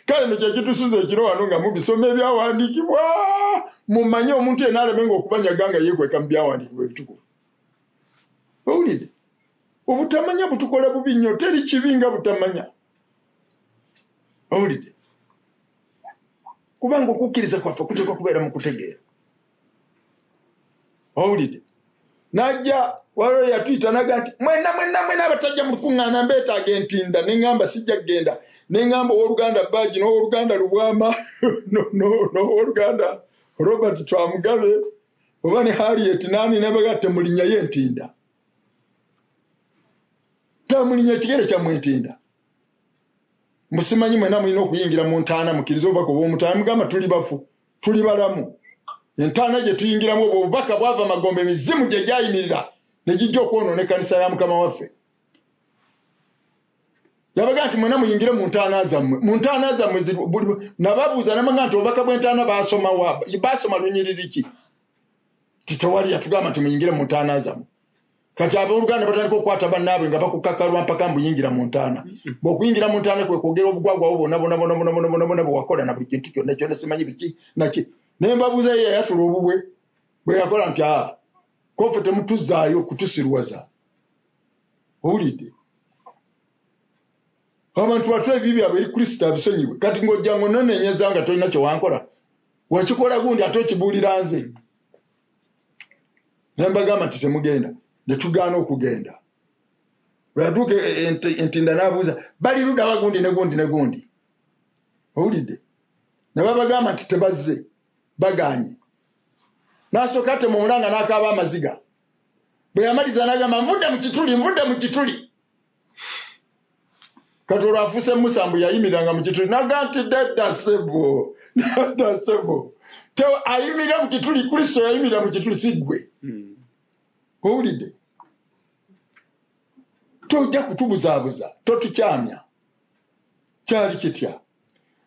Kale no kyekitusuza ekiro wano nga mubisoma ebyawandiikibwa mumanye omuntu yenna alemenga okubanyaga nga yeekweka mu byawandiikibwa ebitukuvu. Owulidde? Obutamanya butukola bubi nnyo, teri kibi nga butamanya. Owulidde? Kubanga okukkiriza kwaffe kuteekwa kubeera mu kutegeera. Owulidde? Najja waliwo yatuyita naga nti mwena abatajja mu lukuŋŋaana mbeetaaga entinda ne ŋŋamba sijja kgenda ne ŋŋamba owooluganda Badgi n'owooluganda Lubwama n'owooluganda Robert Twamugabe oba ne Harriet naani ne baga temulinnyayo entinda. Temulinnya ekigere kyammwe entinda. Musimanyi mwena mulina okuyingira mu ntaana mukkirize obubaka obw'omutaana mugamba tuli bafu tuli balamu. Entaana gye tuyingiramu obwo obubaka bwava Magombe emizimu gye gyayimirira ne gijja okwonoona ekkanisa ya Mukama waffe. Yabaga nti mwena muyingire mu ntaana zammwe. Mu ntaana zammwe nababuuza namaga nti obubaka bw'entaana baasoma lunyiriri ki? Titewali yatugamba nti muyingire mu ntaana zammwe. Kati abooluganda batandika okukwata bannaabwe nga bakukakalwa mpaka mbuyingira mu ntaana. Bw'okuyingira mu ntaana kwe kwogera obugwagwawo bonna bwe wakola na buli kintu kyonna kyonna simanyi biki naki. Ne mbabuuza ye yayatula obubwe bwe yakola nti kofe temutuzaayo kutusirwaza. Owulidde? Abantu batula ebibi byabwe eri Kristo abisonyiwe. Kati ng'ojja ng'onoonenyeza nga tolina kye wankola. Wakikola gundi ate okibuulira nze. Ne mbagamba nti temugenda. Ne tugaana okugenda. Bwe yatuuka entinda n'abuuza bali ludda wa gundi ne gundi ne gundi. Owulidde? Ne babagamba nti tebazze. Baganye. N'asooka ate mu mulanga n'akaaba amaziga. Bwe yamaliza n'agamba nvudde mu kituli. Kati olwo afuuse Musambu yayimiranga mu kituli n'agamba nti dedda ssebo. Ayimirira mu kituli, Kristo yayimirira mu kituli si ggwe. Owulidde? Tojja kutubuzaabuza, totukyamya. Kyali kitya.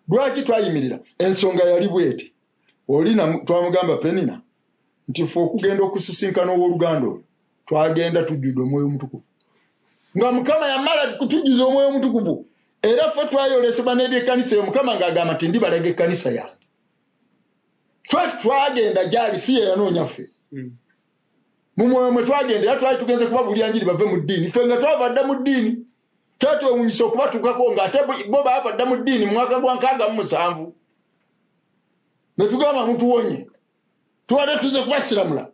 Lwaki twayimirira? Ensonga yali bweti. Olina twamugamba Penina nti ffe okugenda okusisinkana owooluganda olwo twagenda tujjudde omwoyo omutukuvu. Nga Mukama yamala kutujjuza omwoyo omutukuvu era ffe twayolesebwa n'ebyekkanisa eyo Mukama ng'agamba nti ndibalaga ekkanisa yange. Ffe twagenda gyali si ye yanoonya ffe. Mu mwoyo mwe twagenda era twali tugenze kubabuulira njiri bave mu ddiini. Ffe nga twava dda mu ddiini kyatwewuunyisa okubatuukako ng'ate bo baava dda mu ddiini mu mwaka gwa 67. Ne tugamba mutuwonye. Tuwadde tuze kubasiramula.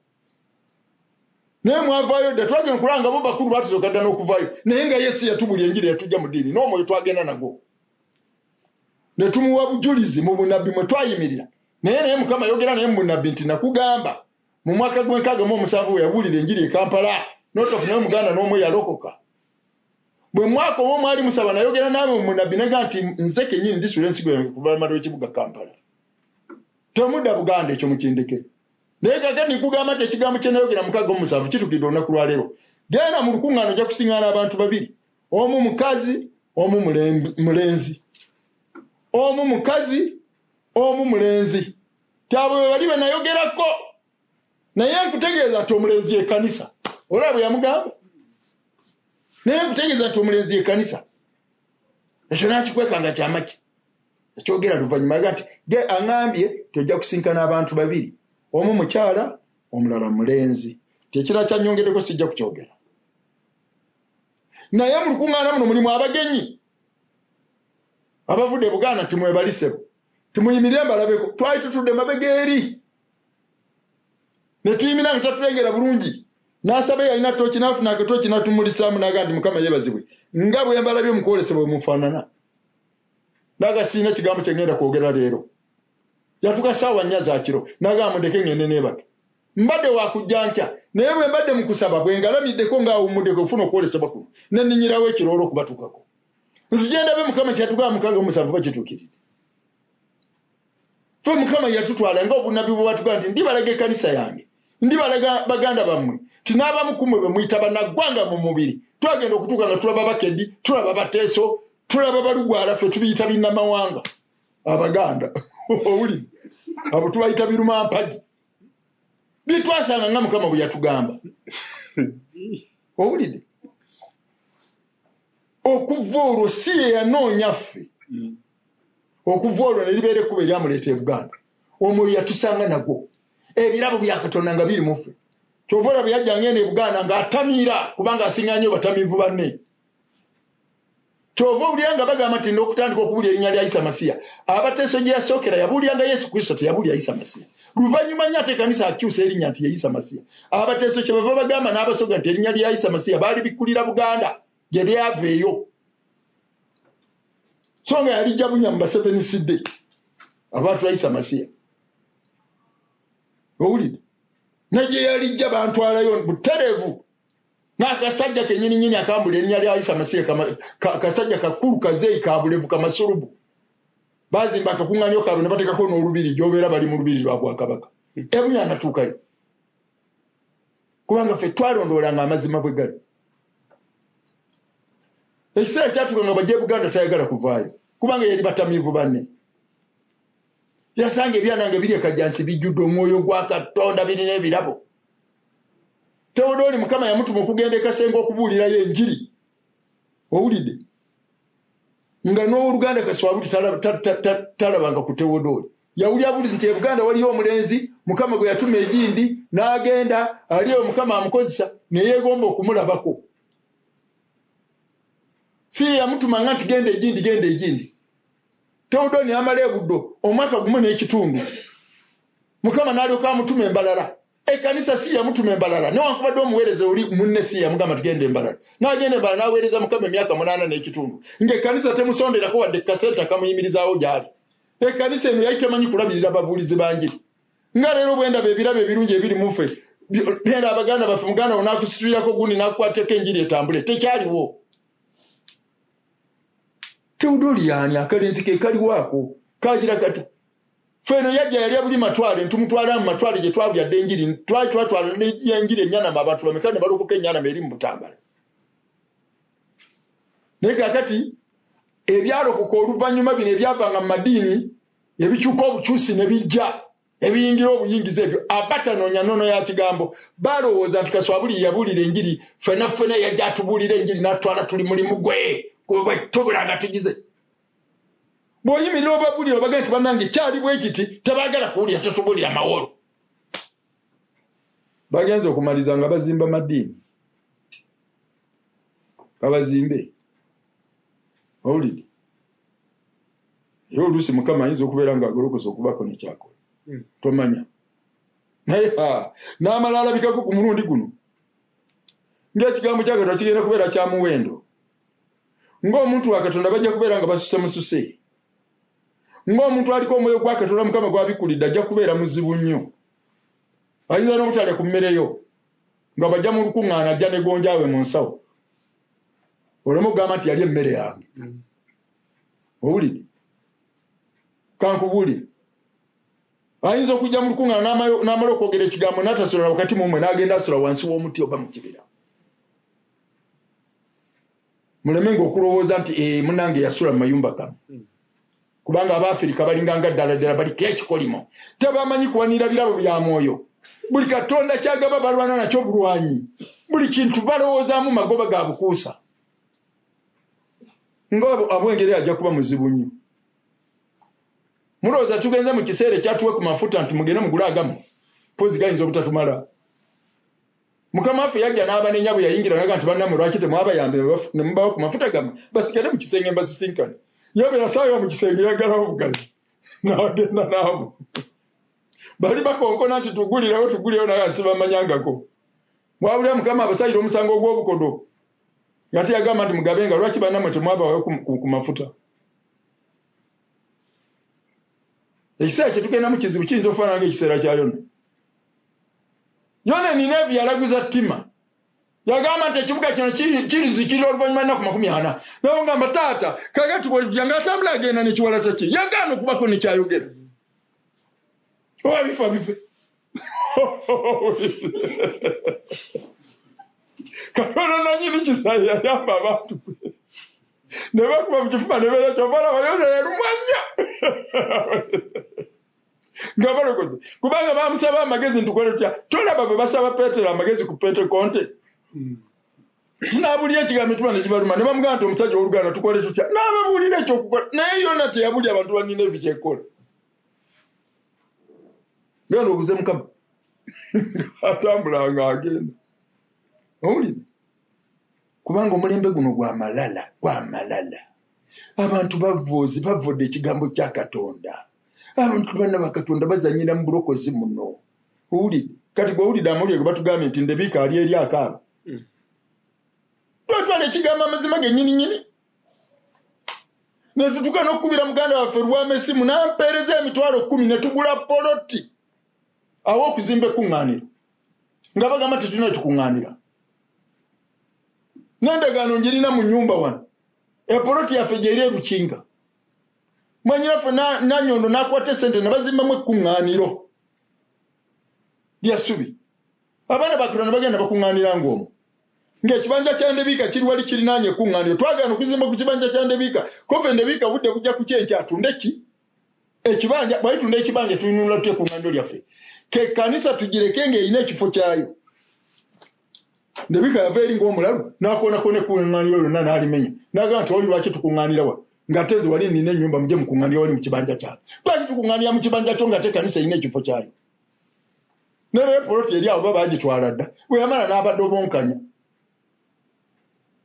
Naye mwavaayo dda twagenda kulanga bo bakulu batusooka dda n'okuvaayo. Naye nga Yesu yatubulya enjiri yatujja mu ddiini n'omwoyo twagenda nagwo. Ne tumuwa bujulizi mu bunnabbi mwe twayimirira. Naye Mukama yogera naye mu bunnabbi nti nakugamba mu mwaka gw'67 we yabuulira enjiri e Kampala n'otofunayo muganda n'omwe yalokoka. Bwe mwaka omwo mwali musaba nayogera nawe mu bunnabbi naga nti nze kennyini ndisuula ensigo yange ku lubalama lw'ekibuga Kampala. Temudda Buganda ekyo mukindekere. Naye kakati nkugamba nti ekigambo kye nayogera mu 67 kitukidde olunaku lwa leero. Genda mu lukuŋŋaano ojja kusiŋŋaana abantu babiri. Omu mukazi, omu mulenzi. Omu mukazi, omu mulenzi. Kyabwe bwe bali benayogerako. Naye nkutegeeza nti omulenzi Ekanisa. Olaba bwe yamugamba? Naye nkutegeeza nti omulenzi Ekanisa. Ekyo n'akikwekanga kyamaki. Ekyogera luvannyuma yaga nti aŋŋambye tojja kusinkana abantu babiri. Omu mukyala, omulala mulenzi. Tekirala kyannyongeddeko sijja kukyogera. Naye mu lukuŋŋaana muno mulimu abagenyi. Abavudde Buganda nti mwebalisebo. Timuyimirire mbalabeko. Twali tutudde mabega eri. Ne tuyimira nga tatulengera bulungi. N'asaba yalina tooki n'afuna akatooki n'atumulisaamu n'agamba nti Mukama yeebazibwe. Nga bwe mbalabye mu kwolesebwa bwe mufaanana. Naga sirina kigambo kye ngenda kwogera leero. Yatuuka ssaawa 4 za kiro n'agamba ndeke ngende neebake. Mbadde wa kujja nkya naye bwe mbadde mu kusaba bwe ngalamiddeko ng'awummuddeko ofuna okwolesebwa kuno ne nninyirawo ekiroolo okubatuukako. Nzigenda be Mukama kyatugamba mu 67 bakituukiridde. Ffe Mukama yatutwala nga obunnabbi bwe batugamba nti ndibalaga ekkanisa yange. Ndibalaga baganda bammwe. tinaba mukumwe bemuyita bannagwanga mu mubiri twagenda okutuuka nga tulaba Bakedi tulaba Bateeso tulaba Balugwala ffe tubiyita binnamawanga Abaganda owuli abo tubayita birumampagi bitwasanga nga Mukama bwe yatugamba owulidde okuva olwo si ye yanoonya ffe okuva olwo ne libeera ekkubo eryamuleeta e Buganda omwoyo yatusanga nagwo ebirabo bya Katonda nga biri mu ffe kyova olaba yajjanga eno e Buganda ng'atamiira kubanga asinga nnyo batamiivu banne kyova obulyanga bagamba nti n'okutandika okubuulya erinnya lya Isa Masiya Abateeso gye yasookera yabuulyanga Yesu Kristo teyabuulya Isa Masiya luvannyuma nnyo ate Ekanisa akyusa erinnya nti ye Isa Masiya Abateeso kye bava bagamba n'Abasoga nti erinnya lya Isa Masiya baali bikkulira Buganda gye lyava eyo so nga yalijja bunya mu basevensidde abantu ba Isa Masiya owulidde najye yalijja bantwalayo butereevu n'akasajja kenyininyini akambula erinnya lya Isa Masiya kasajja kakulu kazeeyi kabulevu kamasulubu bazimba akakuŋŋaanyo kaabwe ne bateekako n'olubiri gy'obeera bali mu lubiri lwa Bwakabaka ebunya anatuukayo kubanga ffe twalondoolanga amazima bwe gali ekiseera kyatuuka nga bajja e Buganda tayagala kuvaayo kubanga yali batamiivu banne yasanga ebyanange biri ekajjansi bijjudde omwoyo gwa Katonda birina ebirabo Teodoli Mukama yamutuma okugenda ekasenga okubuulirayo enjiri owulidde nga n'oluganda kaswabuli talabanga ku Teodoli yawulya bulizi nti e Buganda waliyo omulenzi Mukama gwe yatuma egindi n'agenda aliyo Mukama amukozesa neyeegomba okumulabako si yamutumanga nti genda egindi Teodoli amala ebuddo omwaka gumu n'ekitundu Mukama n'alyoka amutuma embalala Ekanisa si yamutuma embalala newankubadde omuweereza oli munne si yamugamba tugenda embalala n'agenda embalala n'aweereza Mukama emyaka 8 n'ekitundu ng'Ekanisa temusonderako wadde kasente kamuyimirizaawo gy'ali Ekanisa eno yali temanyi kulabirira babuulizi banjiri nga leero bwendaba ebirabo ebirungi ebiri mu ffe byenda Abaganda baffe Muganda onaakusitulirirako gundi n'akukwateko enjiri etambule tekyaliwo Teodoli yaani akalenzi ke kaliwaako kagira kati feno yajja yali abuli matwale ntumutwala mu matwale gye twabulya enjiri twatwala n'enjiri ennyana abantu bamekane balokoka ennyana eri mu Butambala naye kakati ebyalokoka oluvannyuma bino ebyavanga mu madiini ebikyuka obukyusi ne bijja ebiyingira obuyingiza ebyo abatanoonya nnono ya kigambo balowooza nti Kaswabuli yabuulira enjiri fena yajja atubuulira enjiri n'atwala tuli mulimu gwe kuba tubulanga tugize bw'oyimirira obabuulira obaga nti bannange kyali bwe kiti tebaagala kuwulira tetubuulira mawolo bagenze okumaliza nga bazimba madiini babazimbe owulidde era oluusi Mukama ayinza okubeera nga agolokosa okubako nekyakola tomanya naye n'amala alabikako ku mulundi guno ng'ekigambo kya Katonda kigenda kubeera kya muwendo ng'omuntu wa Katonda bajja kubeera nga basuse mususe ng'omuntu aliko omwoyo gwa Katonda Mukama gw'abikkulidde ajja kubeera muzibu nnyo ayinza n'obutalya ku mmereyo nga bajja mu lukuŋŋaana ajja ne gonjaawe mu nsawo oleme okugamba nti yali emmere yange owulidde kankubuulire ayinza okujja mu lukuŋŋaana n'amala okwogera ekigambo n'atasola wakati mu mmwe n'agenda asula wansi w'omuti oba mu kibira muleme ng'okulowooza nti munnange yasula mu mayumba gano kubanga Abaafirika balinganga ddala baliko ekikolimo tebamanyi kuwanira birabo bya mwoyo buli Katonda kyagaba balwana nakyo bulwanyi buli kintu balowoozaamu magoba ga bukuusa ng'abwengeri ajja kuba muzibu nnyo mulowooza tugenze mu kiseera ekyatuwe ku mafuta nti mugende mugule agamu pozi gayinza obutatumala Mukama waffe yajja n'abanenya bwe yayingira naga nti bannamwe lwaki temwabayambe ne mubawa ku mafuta gammwe basigale mu kisenge mbasisinkane yobe yasaayo mu kisenge yagalawo bugazi n'agenda naabo bali bakonkona nti tugulirewo naye sibamanyangako mwabulira Mukama abasayira omusango ogw'obukodo nga teyagamba nti mugabenga lwaki bannamwe temwabawayo ku mafuta ekiseera kye tugenda mu kizibu kiyinza okufaanana ng'ekiseera kya Yona Ninevi yalaguza ttima yagamba nti ekibuga kino kirizikirira oluvannyuma ennaku 40 naye ngamba taata kaga tubolija ng'atambula agenda nekiwala taki yagaana okubako nekyayogera oba bifa Katonda nanyini kisa yayamba abantu ne bakuba mu kifuba ne beera balaba yona yalumanya nga balokoze kubanga bamusaba amagezi ntukole tutya tolaba bwe basaba Peetero amagezi ku Pentekonte tinabulira ekigambo tuba ne kibaluma ne bamugamba nti omusajja w'oluganda tukole tutya n'ababuulira ekyokukola naye yona teyabulya abantu ba Nineeve kyekola genda obuze Mukama atambula nga agenda owulire kubanga omulembe guno gwa malala abantu bavodde ekigambo kya Katonda abantu bana bakatonda bazanyira mu bulokozi muno owulire kati gwe owulire amawulire ge batugambye nti Ndebiika ali eri akaaba twatwala ekigambo amazima gennyini ne tutuuka n'okukubira muganda waffe Lwama essimu n'ampeereza emitwalo 10 ne tugula poloti awo okuzimba ekkuŋŋaaniro nga bagamba tetulina tukuŋŋaanira n'endagaano njirina mu nnyumba wano epoloti yaffe gyeri e Lukinga mwanyiraffe Nanyondo n'akwata essente ne bazimbamu ekkuŋŋaaniro lya ssubi abaana bakula ne bagenda bakuŋŋaanira ng'omwo ng'ekibanja kya Ndebiika kiri wali kirinaanye ekkuŋŋaaniro twagaana okuzimba ku kibanja kya Ndebiika kofe Ndebiika budde bujja ku kyenkya atunde ki ekibanja bw'alitunda ekibanja tulinunula tutya ekkuŋŋaaniro lyaffe Ekanisa tugireke ng'erina ekifo kyayo Ndebiika yava eri ng'omulalu n'akoonakona ekkuŋŋaaniro lyonna n'alimenya n'agamba nti oli lwaki tukuŋŋaanira wa ng'ate nze wali nina ennyumba mujje mukuŋŋaanira wali mu kibanja kyange lwaki tukuŋŋaanira mu kibanja kyo ng'ate Ekanisa erina ekifo kyayo naye poloti eri abo baba bagitwala dda bwe yamala n'abadde obonkanya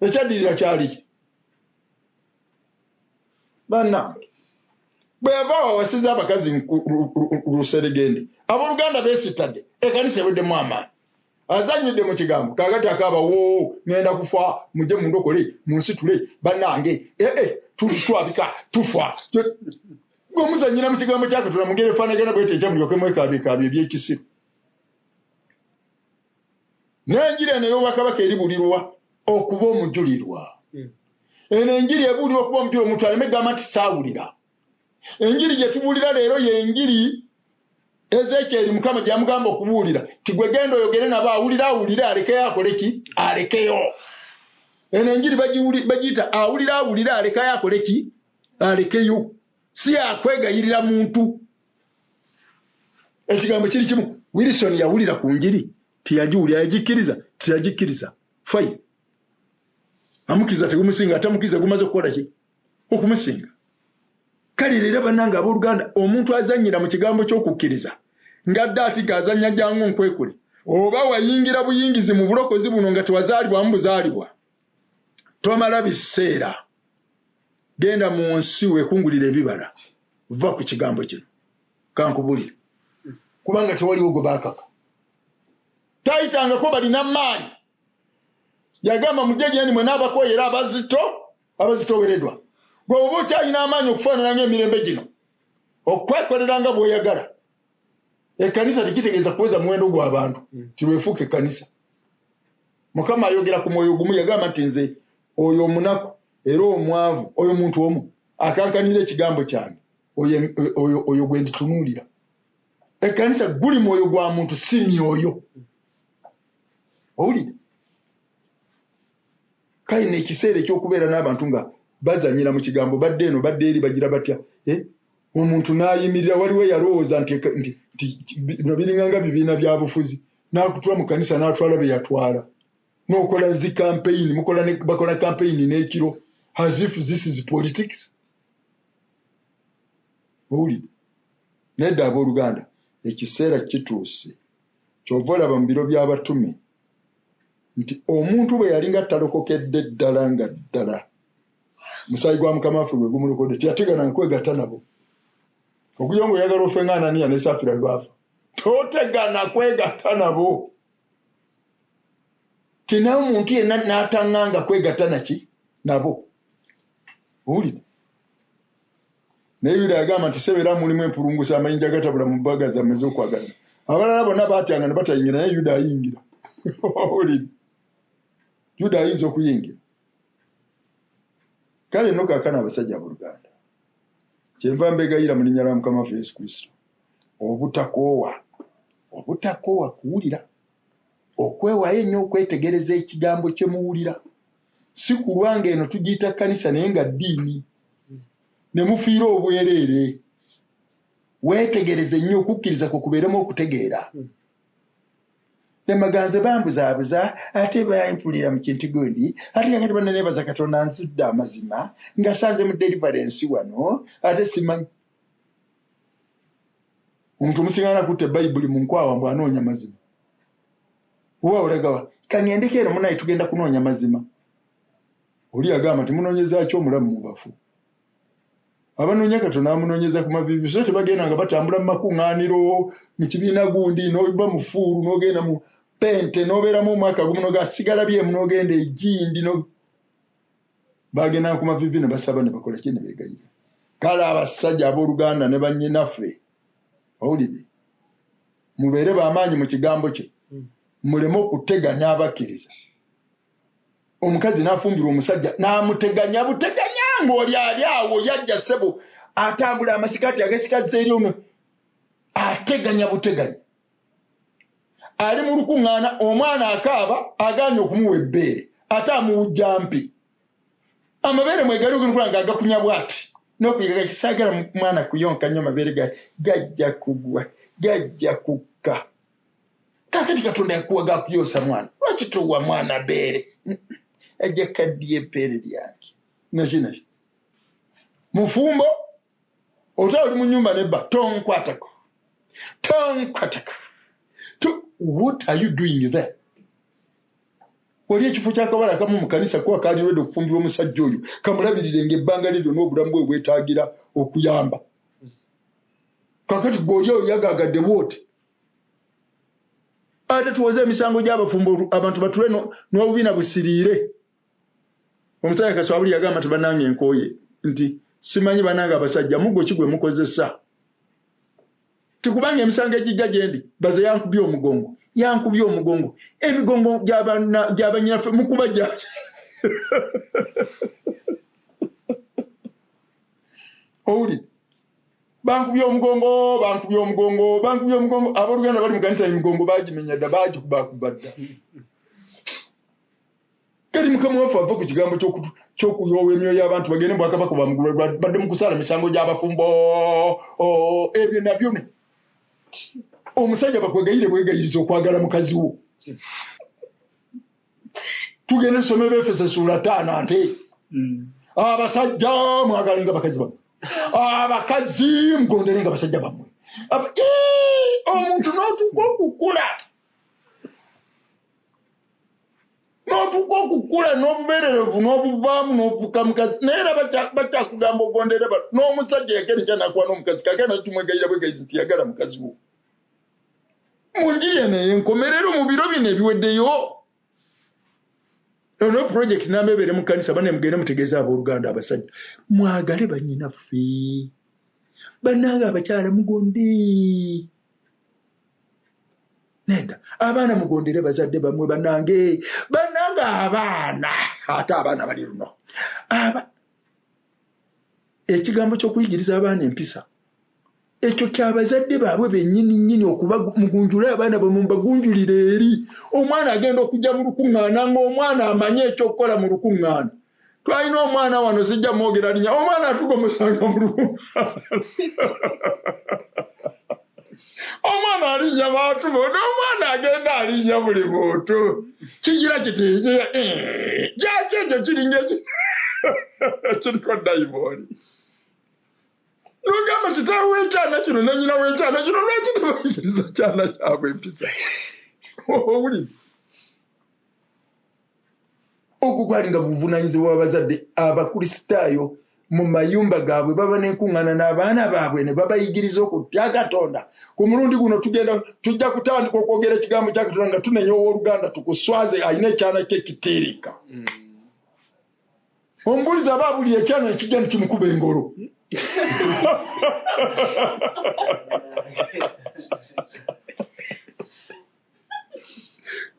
ekyaddirira kyali ki bannange bwe yava wawasiza abakazi Luseregende abooluganda beesittadde Ekanisa eweddemu amaanyi azanyidde mu kigambo kaagati akaaba woo ngenda kufa mujje mundokole munsitule bannange twabika tufa ng'omuzanyira mu kigambo kya Katonda mugere efaanagana bwete ekya mulyoke mwekaabikaabya ebyekisiru n'enjiri eno ey'obwakabaka eribulirwa okuba omujulirwa eno enjiri ebuulirwa okuba omujulirwa omuntu aleme gamba nti saawulira enjiri gye tubuulira leero y'enjiri Ezekyeri Mukama gy'amugamba okubuulira ti gwe genda oyogere nabo awulire alekeyo akole ki alekeyo eno enjiri bagiyita awulire alekayo akole ki alekeyo si akwegayirira muntu ekigambo kiri kimu Wilson yawulira ku njiri tiyagiwulira tiyagikkiriza fayi amukiriza tegumusinga atamukiriza gumaze okukola ki okumusinga kale leero bannange abooluganda omuntu azannyira mu kigambo ky'okukkiriza ngadde ati gazannya jangu nkwekule oba wayingira buyingizi mu bulokozi buno nga tewazaalibwamu buzaalibwa tomala biseera genda mu nsi weekungulira ebibala va ku kigambo kino kankubulire kubanga tewaliwo gwe baakaka tayitangako balina maanyi yagamba mujjejeni mwe n'abakoyera abazitowereddwa gwe oba okyalina amaanyi okufaanana ng'emirembe gino okwekoleranga bw'oyagala Ekanisa tekitegeeza kuweza muwendo gw'abantu tilwefuuka Ekanisa Mukama ayogera ku mwoyo gumu yagamba nti nze oyo omunaku era omwavu oyo muntu omu akankanira ekigambo kyange oyo gwe nditunuulira Ekanisa guli mwoyo gwa muntu si myoyo owulire kale n'ekiseera eky'okubeera n'abantu nga bazanyira mu kigambo badde eno badde eri bagira batya omuntu n'ayimirira waliwo yalowooza nti bino biringanga bibiina bya bufuzi n'akutula mu kanisa n'atwala be yatwala n'okola zi campaign bakola campaign n'ekiro as if this is politics owulire nedda abooluganda ekiseera kituuse kyova olaba mu biro by'abatume nti omuntu bwe yali nga talokokedde ddala nga ddala musaayi gwa Mukama waffe gwe gumulokodde tiyategana nkwegatta nabo okugira ngu oyagala ofe nga Ananiya ne Safira bwe baafa totegana kwegatta nabo tinawe omuntu yenna n'ataŋŋanga kwegatta naki nabo owulire naye Yuda yagamba nti sebeera mulimu empulungusa amayinja gatabula mu mbaga zammwe ez'okwagalana abalala bonna baatyanga ne batayingira naye Yuda ayingira owulire Yuda ayinza okuyingira kale nno kaakano abasajja abooluganda kyenva mbegayira mu linnya lya Mukama waffe Yesu Kristo obutakoowa obutakoowa kuwulira, okwewaayo ennyo okwetegereza ekigambo kye muwulira. Si kulwanga eno tugiyita kkanisa naye nga ddiini ne mufiira obwereere. Weetegereze nnyo, okukkiriza kwe kubeeremu okutegeera. Ne maganze bambuzaabuza ate bampulira mu kintu gundi ate yakati banneebaza Katonda nzudde amazima nga sanze mu deliverance wano ate simanyi. Omuntu omusiŋŋaana akutte Bayibuli mu nkwawa mbu anoonya mazima. Oba olagawa kangende keero munaye tugenda kunoonya mazima. Oli agamba nti munoonyeza ki omulamu mu bafu? Abanoonya Katonda bamunoonyeza ku maviivi, so tebagenda nga batambula mu makuŋŋaaniro mu kibiina gundi n'oba mu fuulu n'ogenda mu pente n'obeeramu omwaka gumu n'ogasigala byemu n'ogenda egindi bagenda ku maviivi ne basaba ne bakola ki ne beegayira. Kale abasajja abooluganda ne bannyinaffe owulire mubeere b'amaanyi mu kigambo kye, muleme okuteganya abakkiriza. Omukazi n'afumbirwa omusajja n'amuteganya buteganya ng'oli ali awo yajja ssebo atambula amasikaati agasikaze eri ono ateganya buteganya. Ali mu lukuŋŋaana omwana akaaba agaanye okumuwa ebbeere ate amuwujja mpi. Amabeere mwegali ogenukula nga agakunya bw'ati n'okuyiga kisaagala mwana kuyonka nnyo amabeere gajja kugwa gajja kukka. Kaakati Katonda yakuwa gakuyoosa mwana, lwaki towa mwana beere? Ajja kaddiye ebbeere lyange nakinaki mufumbo otwa oli mu nnyumba nebba tonkwatako. What are you doing there? Oli ekifo ky'akabala akamu mu kanisa kuba kaalirwedde okufumbirwa omusajja oyo kamulabirire ng'ebbanga liryo n'obulamu bwe bwetaagira okuyamba. Kaakati gw'oli oyo yagaagadde bw'oti. Ate tuwoze emisango gy'abafumbo abantu batule n'obubiina busiriire. Omusajja Kaswabuli yagamba nti bannange enkooye nti simanyi bannange abasajja muggo ki gwe mukozesa. Tikubanga emisango egijja gye ndi baze yankubye omugongo. Emigongo gy'abanyinaffe mukuba gya. Owuli bankubye omugongo. Abooluganda bali mu kanisa emigongo baagimenya dda baagikubakuba dda. Kali Mukama waffe ava ku kigambo ky'okuyoowa emyoyo y'abantu bagende mu Bwakabaka bwa Mugulu badde mu kusaala misango gy'abafumbo. Ebyo nabyo omusajja bakwegayire bwegayiriza okwagala mukazi wo. Tugende tusome Efeso ssuula 5 nte abasajja mwagalenga bakazi bammwe, abakazi mugonderenga basajja bammwe. Omuntu n'otuuka okukula n'obubeererevu n'obuvaamu n'ofuuka mukazi naye era bakyakugamba ogondere n'omusajja yakene kyanakuwa n'omukazi kakena tumwegayira bwegayizi nti yagala mukazi wo. Munjiri eno enkomerero mu biro bino ebiweddeyo. Ono project nambe ebeere mu kanisa bane mugende mutegeeza abooluganda abasajja mwagale bannyinaffe bannange abakyala mugonde. Nenda abaana mugondere bazadde bamwe bannange abaana ate abaana bali luno ekigambo ky'okuyigiriza abaana empisa ekyo kyabazadde baabwe bennyini okubamugunjula abaana bamwe bagunjulire eri. Omwana agenda okujja mu lukuŋŋaana ng'omwana amanye ekyokukola mu lukuŋŋaana. Twalina omwana wano sijja mwogera linnya omwana atugomusanga mu lukuŋŋaana. Omwana alinnya bantu bonna omwana agenda alinnya buli muntu kigira kiti kyakyo kiringa kiriko dayimooni. N'ogamba kitaawe w'ekyana kino ne nnyina w'ekyana kino lwaki tebayigiriza kyana kyabwe empisa? Owulire ogwo gwalinga buvunaanyizibwa bw'abazadde abakristaayo mu mayumba gaabwe baba n'enkuŋŋaana n'abaana baabwe ne babayigiriza okutya Katonda. Ku mulundi guno tujja kutandika okwogera ekigambo kya Katonda nga tunenya owooluganda tukuswaze alina ekyana kye kitiirika. Ombuliza aba abulira ekyana nekijja nekimukuba engolo.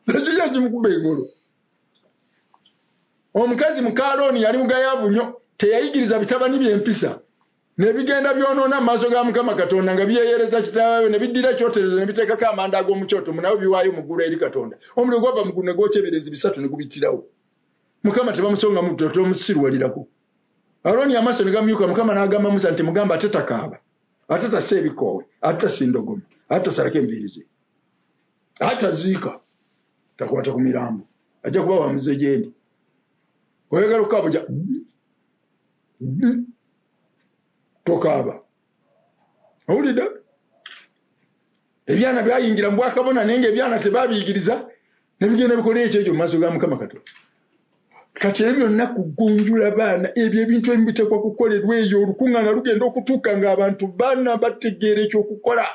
Nekijja kimukuba engolo. Omukazi muka Alooni yali mugayaavu nnyo teyayigiriza bitabani by'empisa ne bigenda byonoona maaso ga Mukama Katonda nga byeyereza kitaawe ne biddira kyoterezo ne biteekako amanda ag'omu kyoto munabo biwaayo mu ggulu eri Katonda omuliro gwava mu ggulu ne gwokya ebirezi bisatu ne gubittirawo Mukama tebamusonga mu ttooto omusirwalirako Alooni amaaso ne gamyuka Mukama n'agamba Musa nti mugamba ate takaaba ate tassa ebikoowe ate tassa endogoma ate tasalako enviiri ze ate taziika takwata ku mirambo ajja kuba wa muze gyendi oyagala okukaaba ojja tokaaba owulidde ebyana byayingira mu bwakabona naye ng'ebyana tebaabiyigiriza ne bigenda bikola ekyo mu maaso ga Mukama Katonda kati ebyo byonna kugunjula baana ebyo ebintu ebimu biteekwa kukolerwa eyo olukuŋŋaana lugenda okutuuka ng'abantu baana bategeera ekyokukola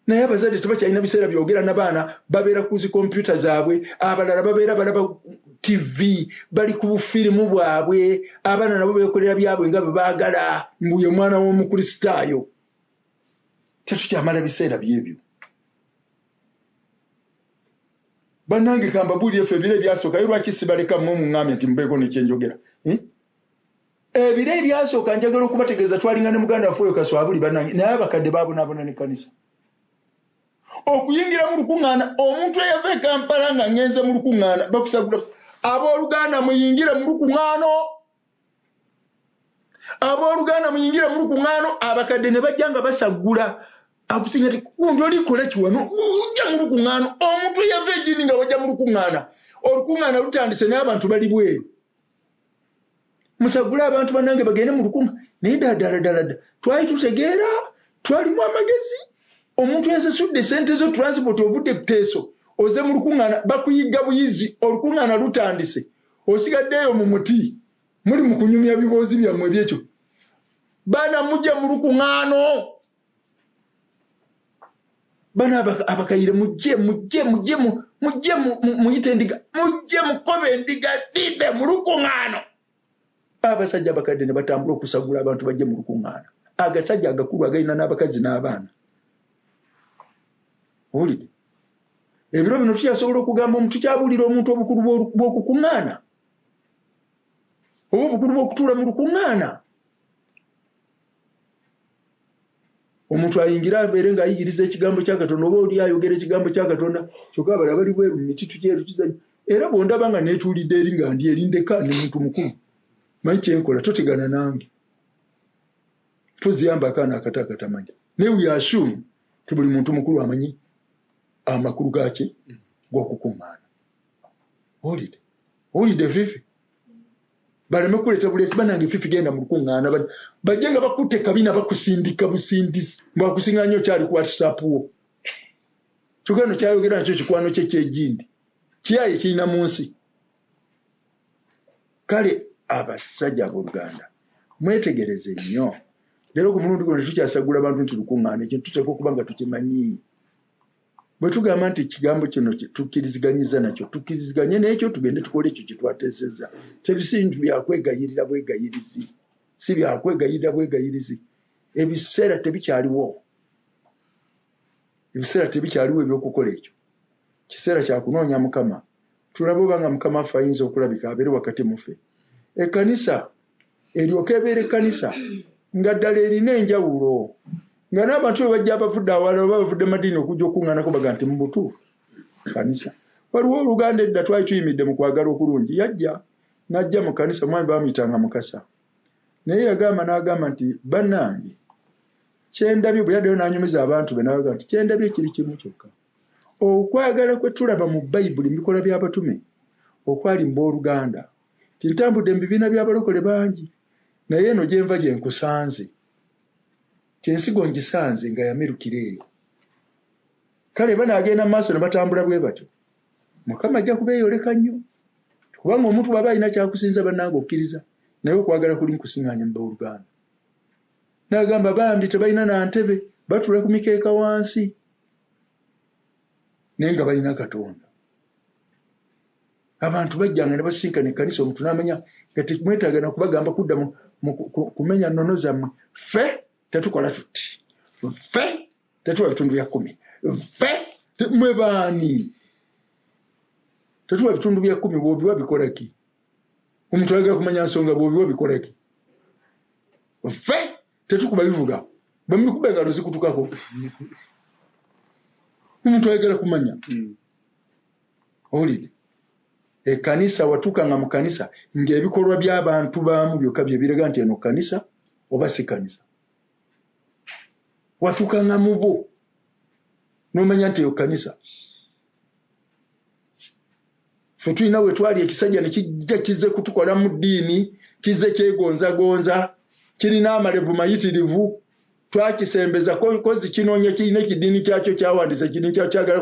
naye abazadde tebakyalina biseera byogera n'abaana babeera ku zi kompyuta zaabwe abalala babeera balaba TV bali ku bufirimu bwabwe abaana nabo beekolera byabwe nga bwe baagala mbuye mwana w'omukristaayo tetukyamala biseera byebyo bannange kambabuulire ffe ebiro ebyasooka ye lwaki sibaleka mmwe muŋŋambye nti mubeeko nekyenjogera ebiro ebyasooka njagala okubategeeza twalinga ne muganda waffe oyo Kaswabuli bannange naye abakadde baabonaabona n'ekkanisa okuyingira mu lukuŋŋaana omuntu eyava e Kampala nga ngenze mu lukuŋŋaana bakusagula abooluganda muyingire mu lukuŋŋaano abooluganda muyingire mu lukuŋŋaano abakadde ne bajja nga basagula akusinga ti kundi olikola kiwano ojja mu lukuŋŋaano omuntu eyava egini nga wajja mu lukuŋŋaana olukuŋŋaana lutandise naye abantu bali bweru musagule abantu bannange bagende mu lukuŋŋaana naye ddala twali tutegeera twalimu amagezi omuntu yasasudde sente zo transport ovudde kuteeso oze mu lukuŋŋaana bakuyigga buyizi olukuŋŋaana lutandise osigaddeeyo mu muti muli mu kunyumya biboozi byammwe byekyo baana mujja mu lukuŋŋaano bana abakayire mujje muyite endiga mujje mukobe endiga dide mu lukuŋŋaano abasajja abakadde ne batambula okusagula abantu bajje mu lukuŋŋaana agasajja agakulu agalina n'abakazi n'abaana owulidde ebiro bino tukyasobola okugamba omuntu kyabuulira omuntu obukulu bw'okukuŋŋaana oba obukulu bw'okutuula mu lukuŋŋaana omuntu ayingira abeere ng'ayigiriza ekigambo kya Katonda oba oli ayogera ekigambo kya Katonda kyokka abalala bali bweru mu mititu kyeru kizanyo era bw'ondaba nga neetuulidde eri nga ndi erindeka ne muntu mukulu manyi kyenkola totegana nange tuziyamba akaana akato akatamanyi naye wiyasumu ti buli muntu mukulu amanyi amakulu gake g'okukuŋŋaana owulidde fifi baleme kuleeta buleesi banange fifi genda mu lukuŋŋaana bajje nga bakutte kabina bakusindika busindisi mbwakusinga nnyo kyali ku WhatsApp wo kyokka no kyayogera nakyo kikwano kye kyegindi kiyaye kirina mu nsi kale abasajja abooluganda mwetegereze nnyo leero ku mulundi guno tetukyasagula bantu nti lukuŋŋaana ekintu tuteekwa okuba nga tukimanyi bwe tugamba nti ekigambo kino tukkiriziganyiza nakyo tukkiriziganye n'ekyo tugende tukole ekyo kye twateesezza tebisintu byakwegayirira bwegayirizi si byakwegayirira bwegayirizi ebiseera tebikyaliwo ebyokukola ekyo kiseera kya kunoonya Mukama tulabe obanga Mukama affe ayinza okulabika abeere wakati muffe ekkanisa eryoka ebeera ekkanisa nga ddala erina enjawulo nga n'abantu bwe bajja abavudde awala oba bavudde madiini okujja okuŋŋaanako baga nti mu butuufu kanisa waliwo oluganda edda twali tuyimidde mu kwagala okulungi n'ajja mu kanisa omwami baamuyitanga Mukasa naye n'agamba nti bannange kyendabye bwe yaddayo n'anyumiza abantu be n'abaga nti kyendabye kiri kimu kyokka okwagala kwe tulaba mu Bayibuli mu bikola by'abatume okwali mu booluganda tintambudde mu bibiina by'abalokole bangi naye eno gye nva gye nkusanze kyensigo ngisanze nga yamerukira eyo kale banaagenda mu maaso ne batambula bwe batyo Mukama ajja kubeeyoleka nnyo kubanga omuntu bw'aba alina kyakusinza bannange okkiriza naye okwagala kuli nkusiŋŋaanya mu booluganda n'agamba bambi tebalina na ntebe batula ku mikeeka wansi naye nga balina Katonda abantu bajjanga ne basisinkana ekkanisa omuntu n'amanya nga temwetaaga na kubagamba kudda mu kumenya nnono zammwe ffe tetukola tuti ffe tetuwa bitundu bya 10 ffe mwe baani tetuwa bitundu bya 10 bw'obiwa bikola ki omuntu ayagala kumanya nsonga bw'obiwa bikola ki ffe tetukuba bivuga bwe mubikuba engalo zikutukako omuntu ayagala kumanya owulidde Ekanisa watukanga mu kanisa ng'ebikolwa by'abantu baamu byokka bye biraga nti eno kanisa oba si kanisa watukanga mu bo n'omanya nti eyo kanisa ffe tulina we twali ekisajja ne kijja kizze kutukola mu ddiini kizze kyegonzagonza kirina amalevu mayitirivu twakisembeza kozi kinoonya kirina ekidiini kyakyo kyawandiisa ekidiini kyakyo kyagala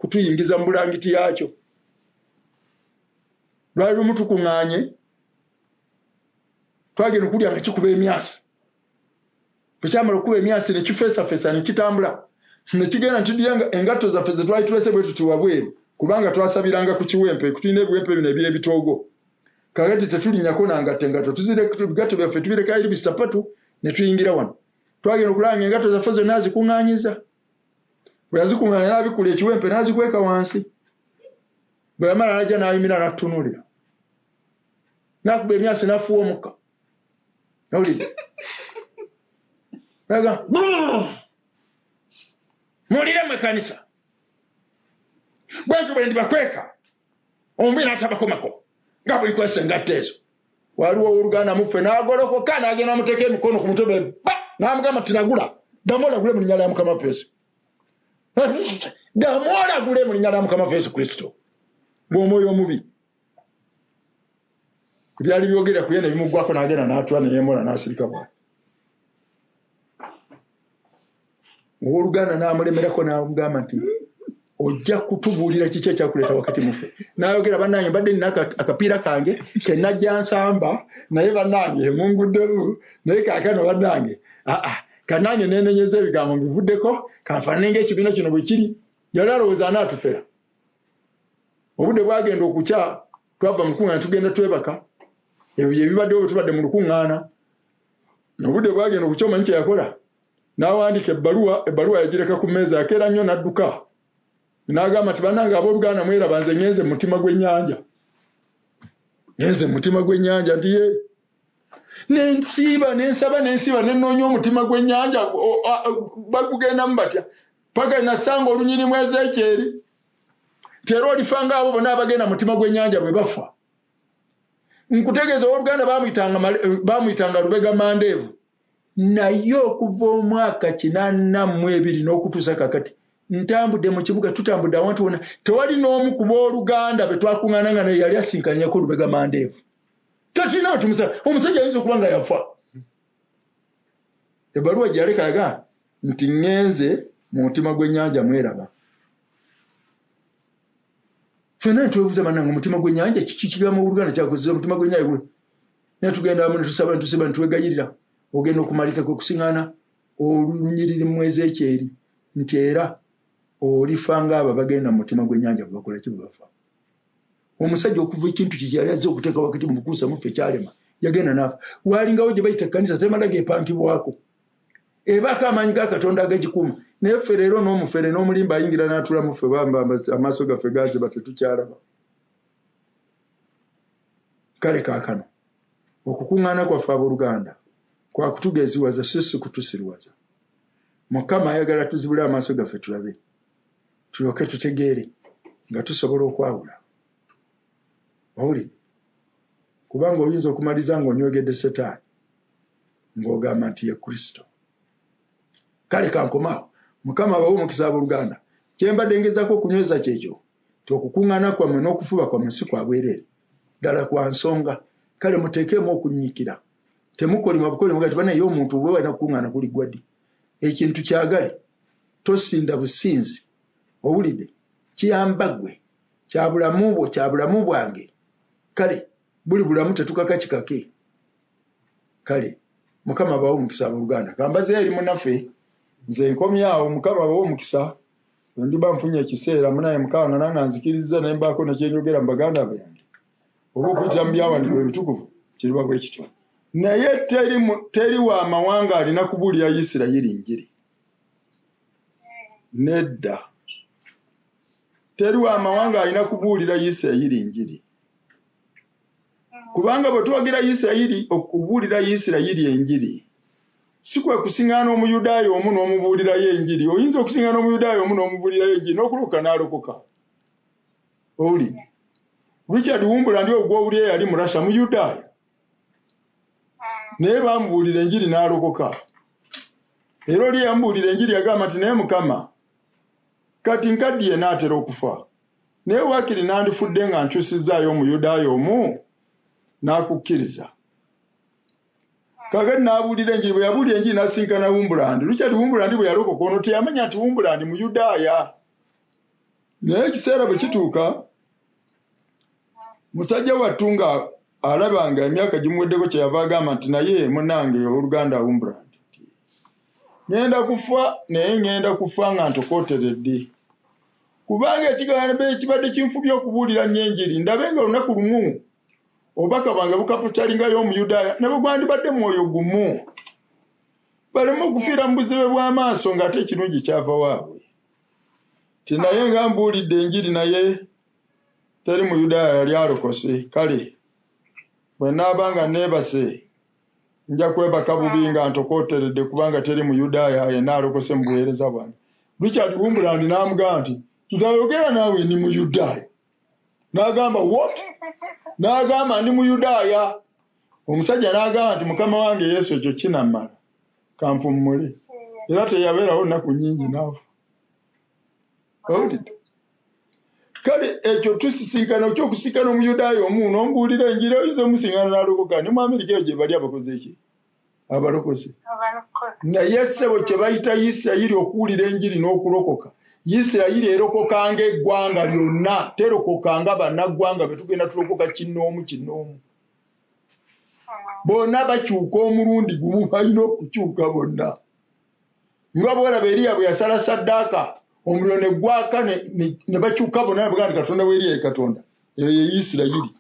kutuyingiza mu bulangiti yakyo lwali lumu tukuŋŋaanye twagenda okulya nga kikuba emyasi bwe kyamala okuba emyasi ne kifeesafeesa ne kitambula ne kigenda ntudira engatto zaffe ze twali tulese bwe tuti wabweru kubanga twasabiranga ku kiwempe tulina ebiwempe bino eby'ebitoogo kakati tetulinnyako nangatte engatto ebigatto byaffe tubireka eri bisapatu ne tuyingira wano twagenda okulaba nga engatto zaffe zonna azikuŋŋaanyiza bwe yazikuŋŋaanya n'abikula ekiwempe n'azikweka wansi bwe yamala n'ajja n'ayimira n'atutunuulira n'akuba emyasi n'afuwa omukka nawulidde aga muwulire mu Ekanisa bwentyo bwe ndibakweka omubi n'atabakomako nga buli kwesa engatto ezo waliwo ow'oluganda muffe n'agolokoka n'agenda amuteeka emikono ku mutwe n'amugamba tinagula ddamu olagule mu linnya lya Mukama waffe Yesu ddamu olagule mu linnya lya Mukama waffe Yesu Kristo ng'omwoyo omubi ebyali byogerera ku ye ne bimuggwako n'agenda n'atula ne yeemola n'asirika bwati ow'oluganda n'amulemerako n'amugamba nti ojja kutubuulira kiki ekyakuleeta wakati muffe n'ayogera bannange mbadde nina akapiira kange ke najja nsamba naye bannange munguddemu naye kaakano bannange kannange neenenyeza ebigambo mbivuddeko kanfaanane ng'ekibiina kino bwe kiri yali alowooza anaatufera obudde bwagenda okukya twava mu lukuŋŋaana tugenda twebaka ebyo bye bibaddewo bwe tubadde mu lukuŋŋaana obudde bwagenda okukya omanyi kye yakola n'awandiika ebbaluwa yagireka ku mmeeza yakeera nnyo n'adduka n'agamba nti bannange abooluganda mweraba nze ngenze mu mutima gw'ennyanja nti ye nensaba nennoonya omutima gw'ennyanja bagugendamu batya paka nasanga olunyirimu Ezekyeri nti era olifanga abo bonna abagenda mu mutima gw'ennyanja bwe bafa nkutegeeza owooluganda baamuyitanga Lubega Mandeevu naye okuva omwaka 82 n'okutuusa kakati ntambudde mu kibuga tutambudde awantu wonna tewali n'omu ku booluganda be twakuŋŋaananga naye yali asinkanyako Lubega Mandeevu tatulina batumusa omusajja ayinza okuba nga yafa ebbaluwa gyaleka yaga nti ŋŋenze mu mutima gw'ennyanja mweraba ffenna netwebuuza bannange omutima gw'ennyanja kikikigamu oluganda kyakozesa omutima gw'ennyanja gwe naye tugenda wamu netusaba netusiba netwegayirira ogenda okumaliza kwe kusiŋŋaana olunyiriri mu Ezekyeri nti era olifanga abo bagenda mu mutima gw'ennyanja bwe bakola ki bwe bafa omusajja okuva ekintu kye yali azze okuteeka wakati mu bukuusa muffe kyalema yagenda n'afa waalingawo gye bayita ekkanisa temala geepankibwako ebaako amaanyi ga Katonda agagikuuma naye ffe leero n'omufere n'omulimba ayingira n'atula muffe bamba amaaso gaffe gaziba tetukyalaba kale kaakano okukuŋŋaana kwaffe abooluganda kwakutugeziwaza si kutusiriwaza Mukama ayagala tuzibule amaaso gaffe tulabe tulyoke tutegeere nga tusobola okwawula owulidde kubanga oyinza okumaliza ng'onywegedde Setaani ng'ogamba nti ye Kristo kale kankomaawo Mukama abawe omukisa abooluganda kyembadde ngezaako okunyweza kyekyo ti okukuŋŋaana kwammwe n'okufuba kwammwe si kwa bwereere ddala kwa nsonga kale muteekeemu okunyiikira temukolima bukolima gati banaye omuntu bwe walina kukuŋŋaana kuli gwaddi ekintu kyagale tosinda businzi owulidde kiyamba ggwe kyabulamu bwange kale buli bulamu tetukaka kikake kale Mukama abawe omukisa abooluganda kambaze eri munaffe nze nkomyawo Mukama abawe omukisa ndiba nfunye ekiseera munaye Mukama nanga nzikiriza naye mbaako nekyenjogera mu baganda bange oba okuyita mu byawandiikibwa ebitukuvu kiriba bwe kityo naye teri wa mawanga alina kubuulira Isirayiri njiri nedda teri wa mawanga alina kubuulira Isirayiri njiri kubanga bwe twogera Isirayiri okubuulira Isirayiri enjiri si kwe kusiŋŋaana Omuyudaaya omu n'omubuulirayo enjiri. Oyinza okusiŋŋaana Omuyudaaya omu n'omubuulirayo enjiri n'okulokoka n'alokoka. Owulidde? Richard Wumbuland ogw'owulye yali Murasha Muyudaaya. Naye baamubuulira enjiri n'alokoka. Era oli yamubuulira enjiri yagamba nti naye Mukama kati nkaddiye n'atera okufa. Naye waakiri nandifudde nga nkyusizzaayo Omuyudaaya omu n'akukkiriza. Kaakati n'abuulira enjiri, bwe yabuulira enjiri n'asinkana Wumbuland. Richard Wumbuland bwe yalokoka ono teyamanya nti Wumbuland Muyudaaya. Naye ekiseera bwe kituuka, musajja wattu nga alabanga emyaka gimuweddeko kyeyava agamba nti naye munnange owooluganda Wumbuland, ŋŋenda kufa naye ŋŋenda kufa nga ntokooteredde. Kubanga ekigambo ekibadde kinfubye okubuulira nnyo enjiri, ndabe nga olunaku lumu obubaka bwange bukapitalingayo Omuyudaaya ne bwe gwandibadde mwoyo gumu. Baleme okufiira mu buzibe bw'amaaso ng'ate ekirungi kyava waabwe. Ti naye nga mbuulidde enjiri naye teri Muyudaaya yali alokose. Kale bwe naaba nga neebase nja kwebaka bubi nga ntokooteredde kubanga teri Muyudaaya yenna alokose mu buweereza bwange. Richard Wumbuland n'amugamba nti nze ayogera naawe ndi Muyudaaya. N'agamba what? N'agamba ndi Muyudaaya. Omusajja n'agamba nti Mukama wange Yesu ekyo kinammala kampummule. Era teyabeerawo nnaku nnyingi n'afa. Owulidde? Kale ekyo tusisinkana ekyokusinkana Omuyudaaya omu n'omubuulira enjiri oyinza omusiŋŋaana n'alokoka. Ne mu Amerika eyo gye bali abakoze ki? Abalokose. Naye ssebo kye bayita Isirayiri okuwulira enjiri n'okulokoka. Isirayiri erokokanga eggwanga lyonna, terokokanga bannaggwanga be tugenda tulokoka kinnoomu kinnoomu. Bonna bakyuka omulundi gumu, balina okukyuka bonna. Nga bw'olaba Eriya bwe yasala ssaddaaka, omuliro ne gwaka ne bakyuka bonna ne bagamba Katonda w'Eriya ye Katonda. Eyo ye Isirayiri.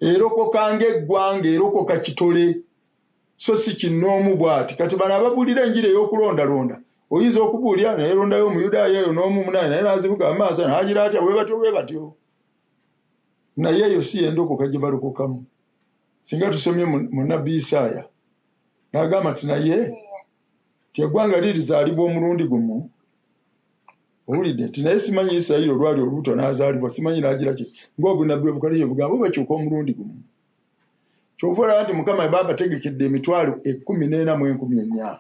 Erokokanga eggwanga, erokoka kitole. So si kinnoomu bw'ati. Kati bano ababuulira enjiri ey'okulondalonda, oyinza okubuulira naye rondayo Omuyudaaya eyo n'omu munaye naye n'azibuka amaaso n'agira atya bwe batyo. Naye eyo si yendokoka gye balokokamu. Singa tusomye mu Nnabbi Isaaya n'agamba nti naye eggwanga lirizaalibwa omulundi gumu. Owulidde nti naye simanyi Isirayiri olwali olubuto n'azaalibwa, simanyi n'agira ki ng'obunnabbi obukaliyo bugamba bakyuka omulundi gumu. Kyova olaba nti Mukama baba bategekedde emitwalo 14,140.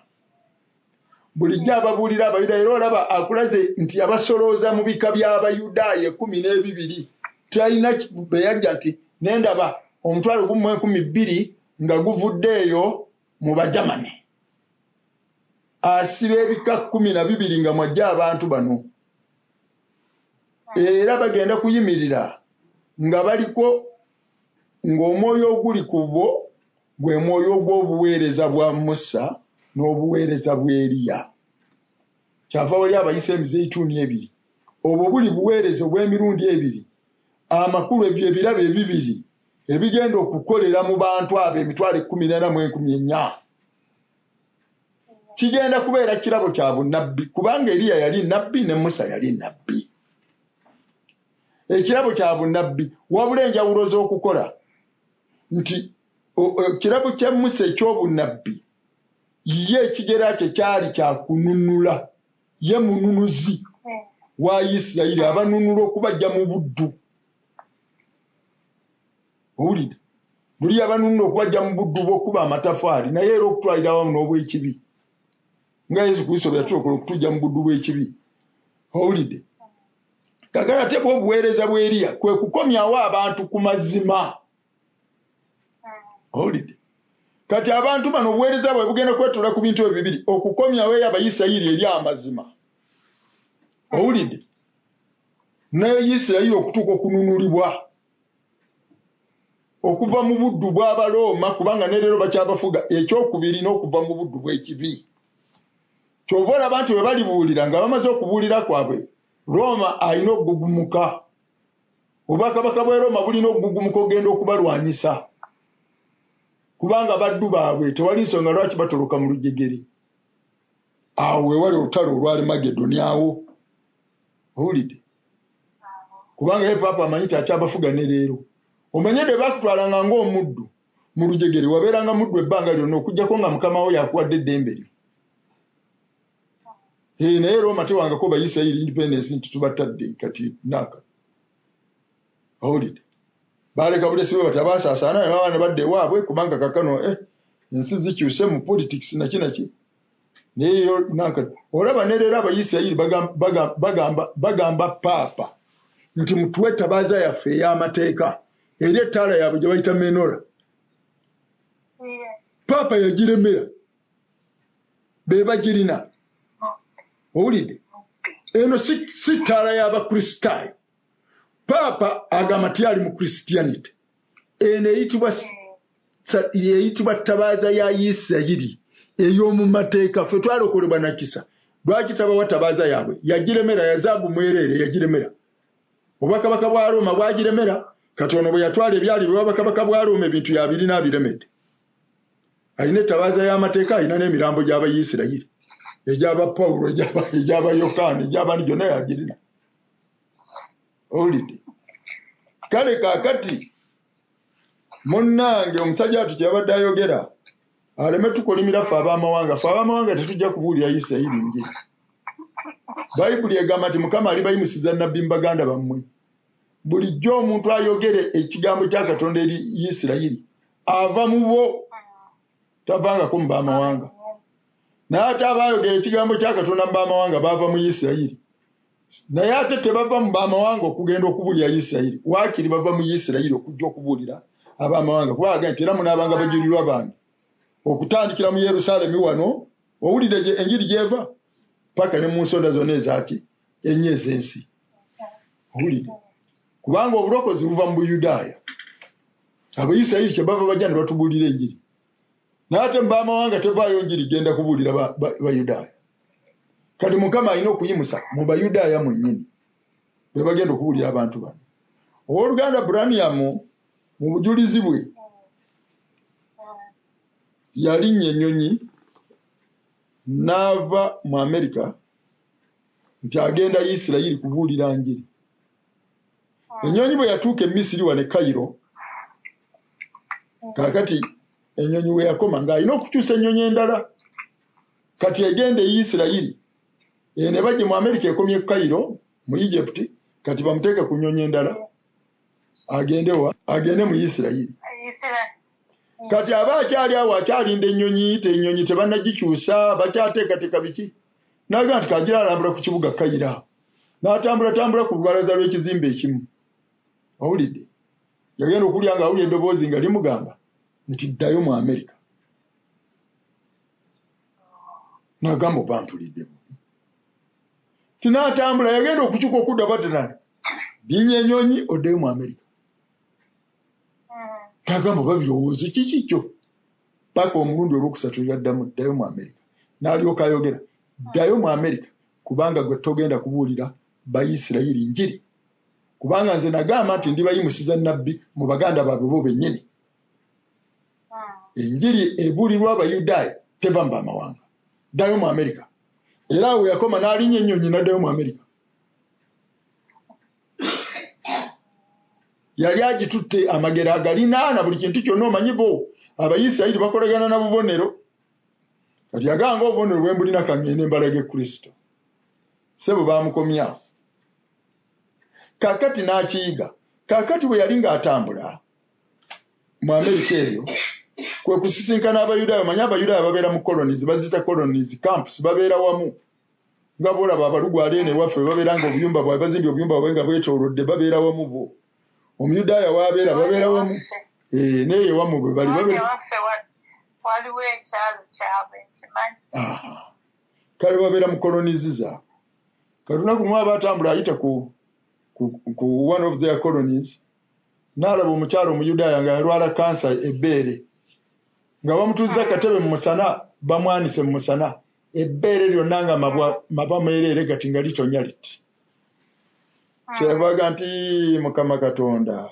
Bulijjo ababuulira Abayudaaya era olaba akulaze nti abasolooza mu bika by'Abayudaaya 12 talina be yajja nti nendaba 12,000 nga guvuddeeyo mu Bajamani. Asiba ebika 12 nga mwajja abantu bano. Era bagenda kuyimirira nga baliko ng'omwoyo oguli ku bo gwe mwoyo ogw'obuweereza bwa Musa n'obuweereza bwa Eriya. Kyava wali abayisa emizeyituuni 2. Obwo buli buweereza obw'emirundi 2. Amakulu ebyo ebirabo 2 ebigenda okukolera mu bantu abo emitwalo 14,140. Kigenda kubeera kirabo kya bunnabbi kubanga Eriya yali nnabbi ne Musa yali nnabbi. Ekirabo kya bunnabbi wabula enjawulo z'okukola nti kirabo kya Musa eky'obunnabbi ye ekigera kye kyali kya kununula. Ye mununuzi wa Isirayiri abanunula okubajja mu buddu. Owulidde? Buli abanunula okubajja mu buddu bw'okuba amatafaali naye era okutwalira awamu n'obw'ekibi. Nga Yesu Kristo bwe yatulokola okutujja mu buddu bw'ekibi. Owulidde? Kaakati ate bw'obuweereza bwa Eriya kwe kukomyawo abantu ku mazima. Owulidde? Kati abantu bano obuweereza bwe bugenda kwetula ku bintu ebyo 2 okukomyawo Abayisirayiri eri amazima. Owulidde? Naye Isirayiri okutuuka okununulibwa okuva mu buddu bw'Abalooma kubanga ne leero bakyabafuga ekyokubiri n'okuva mu buddu bw'ekibi. Kyova olaba nti bwe balibuulira nga bamaze okubuulira kwabwe Roma alina okugugumuka. Obwakabaka bwa Roma bulina okugugumuka ogenda okubalwanyisa. Kubanga baddu baabwe tewali nsonga lwaki batoloka mu lujegere. Awo wewali olutalo olw'Alemagedoni awo. Owulidde? Kubanga ye Papa amanyi ti akyabafuga ne leero. Omanye bwe bakutwalanga ng'omuddu mu lujegere wabeeranga muddu ebbanga lyonna okujjako nga mukama wo yakuwadde eddembe lyo. Naye Roma tewangako Bayisirayiri independence nti tubatadde kati naka. Owulidde? Baaleka bulesi bwe batabasaasaana ne baba ne badda ewaabwe kubanga kakano ensi zikyuse mu politics naki. Naye yo naka olaba ne leero Abayisirayiri bagamba paapa nti mutuwe ettabaaza yaffe ey'amateeka eri ettaala yaabwe gye bayita menora. Paapa yagiremera be bagirina. Owulidde? Eno si ttaala y'Abakristaayo. Paapa agamba nti ali mu Christianity. Eno eyitibwa ttabaaza ya Isirayiri ey'omu mateeka. Ffe twalokolebwa na kisa. Lwaki tabawa ttabaaza yaabwe? Yagiremera, yazaabu mwereere yagiremera. Obwakabaka bwa Roma bwagiremera. Katono bwe yatwala ebyali by'obwakabaka bwa Roma ebintu yabirina abiremedde. Ayina ettabaaza y'amateeka, ayina n'emirambo gy'Abayisirayiri. Ejaba Paulo, ejaba Yokaana, ejaba gyonna yagirina. Owulidde? Kale kaakati munnange omusajja atu kyabadde ayogera aleme tukolimira ffe ab'amawanga. Ffe ab'amawanga tetujja kubuulira Isirayiri njiri. Bayibuli egamba nti Mukama ali bayimusiza nnabbi mu baganda bammwe. Bulijjo omuntu ayogere ekigambo kya Katonda eri Isirayiri ava mu bo, tavangako mu b'amawanga. Naye ate abaayogera ekigambo kya Katonda mu b'amawanga baava mu Isirayiri. Naye ate tebava mu b'amawanga okugenda okubuulira Isirayiri. Waakiri bava mu Isirayiri okujja okubuulira ab'amawanga. Kuba agamba nti era munaabanga bajulirwa bange. Okutandikira mu Yerusaalemi wano, owulidde enjiri gy'eva paka ne mu nsonda zonna ezaki ennya ez'ensi. Owulidde? Kubanga obulokozi buva mu Buyudaaya. Abayisirayiri kye bava bajja ne batubuulira enjiri. Naye ate mu b'amawanga tevaayo njiri genda kubuulira Bayudaaya. Kati Mukama alina okuyimusa mu Bayudaaya mwennyini be bagenda okubuulira abantu bano. Owooluganda Branham mu bujulizi bwe yalinnya ennyonyi n'ava mu Amerika nti agenda Isirayiri kubuulira njiri. Ennyonyi bwe yatuuka e Misiri wano e Kayiro, kaakati ennyonyi we yakoma ng'alina okukyusa ennyonyi endala kati egende e Isirayiri. Ne bajje mu Amerika ekomye Kayiro mu Egypt, kati bamuteeke ku nnyonyi endala agende mu Isirayiri. Kati aba akyali awo akyalinda ennyonyi, ennyonyi tebannagikyusa, bakyateekateeka biki. N'agamba nti kagira alambula ku kibuga Kayiro awo. N'atambulatambula ku lubalaza lw'ekizimbe ekimu. Owulidde? Yagenda okulya ng'awulya eddoboozi nga limugamba nti ddayo mu Amerika. N'agamba oba mpulidde bubi. N'atambula yagenda okukyuka okudda batenana. Linnya ennyonyi oddeyo mu Amerika. N'agamba oba birowoozo kiki kyo? Paka omulundi olwokusatu yaddamu ddayo mu Amerika. N'alyoka ayogera ddayo mu Amerika kubanga gwe togenda kubuulira Bayisirayiri njiri. Kubanga nze nagamba nti ndi bayimusiza nnabbi mu baganda baabwe bo bennyini. Enjiri ebuulirwa Abayudaaya teva mu b'amawanga. Ddayo mu Amerika. Era awo yakoma n'alinnya ennyonyi n'addayo mu Amerika. Yali agitutte amagero agalina na buli kintu kyonna omanyi bo. Abayisirayiri bakolagana na bubonero. Kati yaganga obubonero bwe mbulina kaŋŋende embalaga Kristo. Ssebo baamukomya. Kaakati n'akiyiga. Kaakati bwe yali ng'atambula mu Amerika eyo, kwe kusisinkana Abayudaaya. Omanyi Abayudaaya babeera mu colonies, bazita colonies, camps, babeera wamu. Nga bw'olaba abalugwala eno ewaffe babeera nga obuyumba bwabwe bazimbye obuyumba bwabwe nga bwetoolodde, babeera wamu bo. Omuyudaaya w'abeera babeera wamu. Naye wamu bwe bali babeera. Waliwo ekyalo kyabwe nkimanyi. Kale babeera mu colonies zaabwe. Kati lunaku lumu aba atambula ayita ku one of their colonies, n'alaba omukyalo Omuyudaaya nga yalwala kansa ebbeere. Nga bamutuzza akatebe mu musana, bamwanise mu musana. Ebbeere lyonna nga maba meereere gati nga litonya liti. Kyebaga nti Mukama Katonda,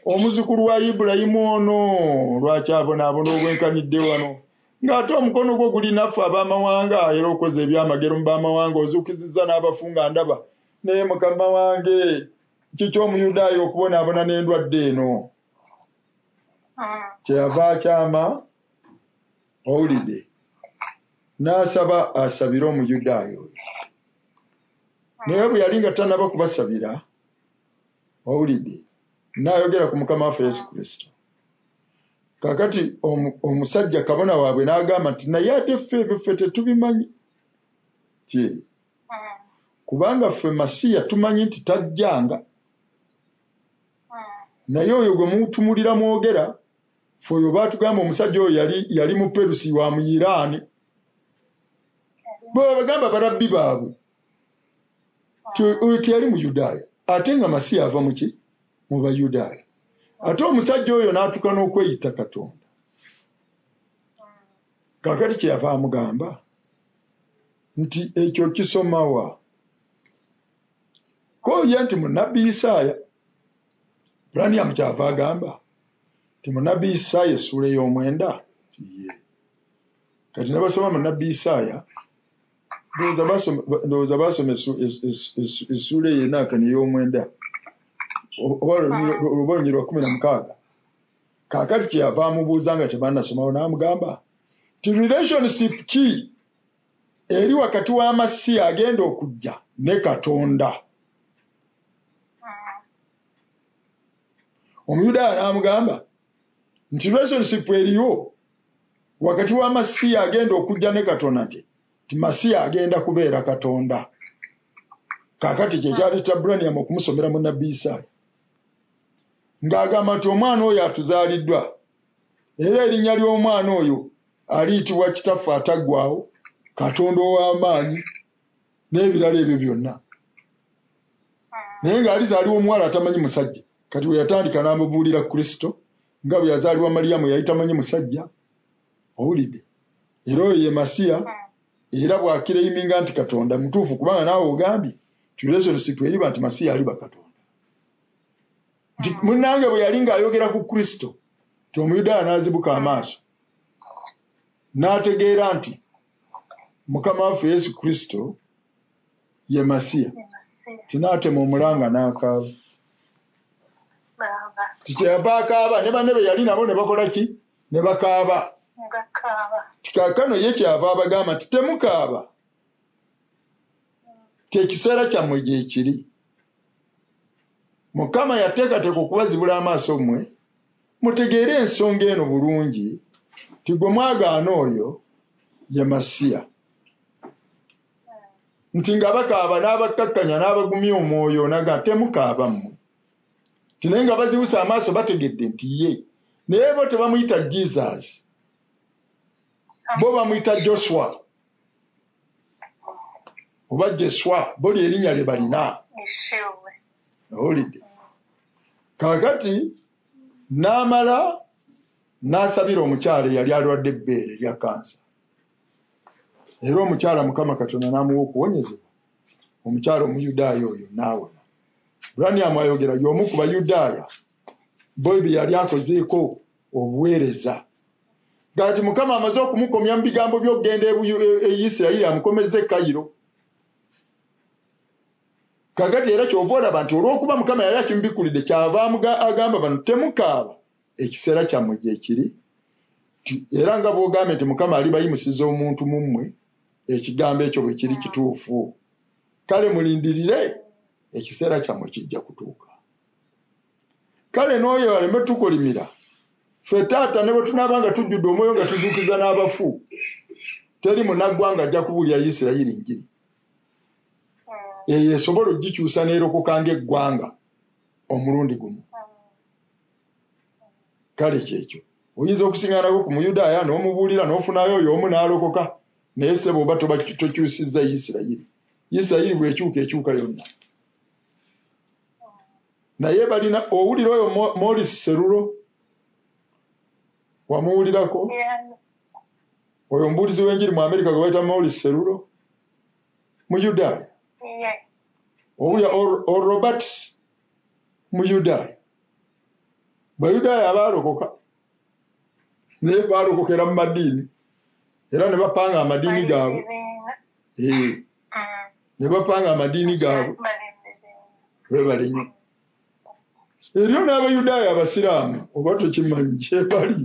omuzukulu wa Ibulayimu ono lwaki abonaabona obwenkanidde wano, ng'ate omukono gwo guli naffe ab'amawanga, era okoze ebyamagero mu b'amawanga, ozuukizizza n'abafu nga ndaba. Naye Mukama wange, kiki Omuyudaaya okubonaabona n'endwadde eno? kyeyava akyama owulidde n'asaba asabire Omuyudaaya oyo naye bwe yali nga tannaba kubasabira owulidde n'ayogera ku Mukama waffe Yesu Kristo. Kakati omusajja kabona waabwe n'agamba nti naye ate ffe tetubimanyi kubanga ffe Masiya tumanyi nti tajjanga naye oyo gwe mutumulira mwogera ffe oyo baatugamba omusajja oyo yali mu Perusi wa mu Iraani bwe bagamba barabbi baabwe oyo teyali Muyudaaya ate nga Masiya ava muki mu Bayudaaya ate omusajja oyo n'atuuka n'okweyita Katonda. Kaakati kyeyava amugamba nti ekyo kisomawa koye nti munabbi Isaaya Branham kyava agamba nti munabbi Isaaya essuula ey'omwenda kati nabasoma munabbi Isaaya ndowooza baasoma essuula eyo enaakani ey'omwenda oba Olubolonyi lwa 16. Kaakati kyeyava amubuuza nga tebannasomawo n'amugamba ti relationship ki eri wakati w'Amasiya agenda okujja ne Katonda. Omuyudaaya n'amugamba nti relationship eriyo wakati w'Amasiya agenda okujja ne Katonda nti Masiya agenda kubeera Katonda. Kaakati kyekyaleeta Branham okumusomera mu nabbi Isaaya ng'agamba nti omwana oyo atuzaaliddwa era erinnya ly'omwana oyo aliyitibwa kitaffe ataggwaawo Katonda ow'amaanyi n'ebirala ebyo byonna. Naye ng'alizaaliwa omuwala atamanyi musajja kati we yatandika n'amubuulira Kristo nga bwe yazaalibwa Maliyamu yali tamanyi musajja owulidde era oyo ye Masiya era bw'akireiminga nti Katonda mutuufu kubanga naawe ogambye ti relationship eriba nti Masiya aliba Katonda. Nti munnange bwe yali ng'ayogera ku Kristo ti Omuyudaaya n'azibuka amaaso n'ategeera nti Mukama waffe Yesu Kristo ye Masiya tinaatema omulanga n'akaaba tikyeyava akaaba ne banne be yali nabo ne bakola ki ne bakaaba tikaakano ye kyava abagamba nti temukaaba tekiseera kyammwe gyekiri Mukama yateekateeka okubazibula amaaso mmwe mutegeere ensonga eno bulungi ti gwe mwagaana oyo ye Masiya nti nga bakaaba n'abakkakkanya n'abagumya omwoyo naga temukaaba mmwe ti naye nga bazibusa amaaso bategedde nti ye naye bo tebamuyita Jesus bo bamuyita Joshua oba Jeswa bo lyerinnya lye balina owulidde. Kaakati n'amala n'asabira omukyala eyali alwadde ebbeere lya kansa era omukyala Mukama Katonda n'amuwa okuwonyezebwa omukyala Omuyudaaya oyo n'awona. Branham ayogera y'omu ku Bayudaaya bo bye yali akozeeko obuweereza ngati Mukama amaze okumukomya mu bigambo by'okugenda e Isirayiri amukomezza e Kayiro. Kakati era kyova olaba nti olw'okuba Mukama yali akimubikkulidde kyava agamba bano temukaaba ekiseera kyammwe gyekiri era nga bw'ogambye nti Mukama ali bayimusiza omuntu mu mmwe ekigambo ekyo bwe kiri kituufu kale mulindirire ekiseera kyammwe kijja kutuuka. Kale n'oyo aleme tukolimira ffe taata ne bwe tunaaba nga tujjudde omwoyo nga tuzuukiza n'abafu teri munnaggwanga ajja kubuulya Isirayiri njiri eyo esobola ogikyusa n'erokoka ng'eggwanga omulundi gumu. Kale kyekyo oyinza okusiŋŋaanako ku Muyudaaya n'omubuulira n'ofunayo oyo omu n'alokoka naye ssebo oba tokyusizza Isirayiri. Isirayiri bw'ekyuka ekyuka yonna. Naye balina owulira oyo Morris Serulo wamuwulirako oyo omubuulizi w'enjiri mu Amerika gwe bayita Morris Serulo Muyudaaya owulira Robert Muyudaaya Bayudaaya abaalokoka naye baalokokera mu madiini era ne bapanga amadiini gaabwe ne bapanga amadiini gaabwe webale nnyo. Eriyo n'Abayudaaya Abasiraamu oba tokimanyi kyebali.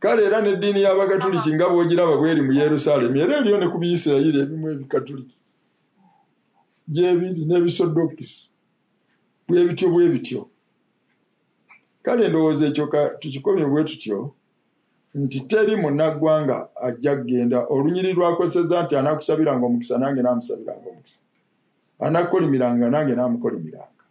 Kale era n'eddiini y'Abakatuliki nga bw'ogiraba bw'eri mu Yerusaalemi era eriyo ne ku Biyisirayiri ebimu ebikatuliki gyebiri n'Ebisodokisi bwe bityo. Kale ndowooza ekyo tukikomye bwe tutyo nti teri munnaggwanga ajja kgenda olunyiri lwakosezza nti anaakusabiranga omukisa nange naamusabiranga omukisa, anaakukolimiranga nange naamukolimiranga.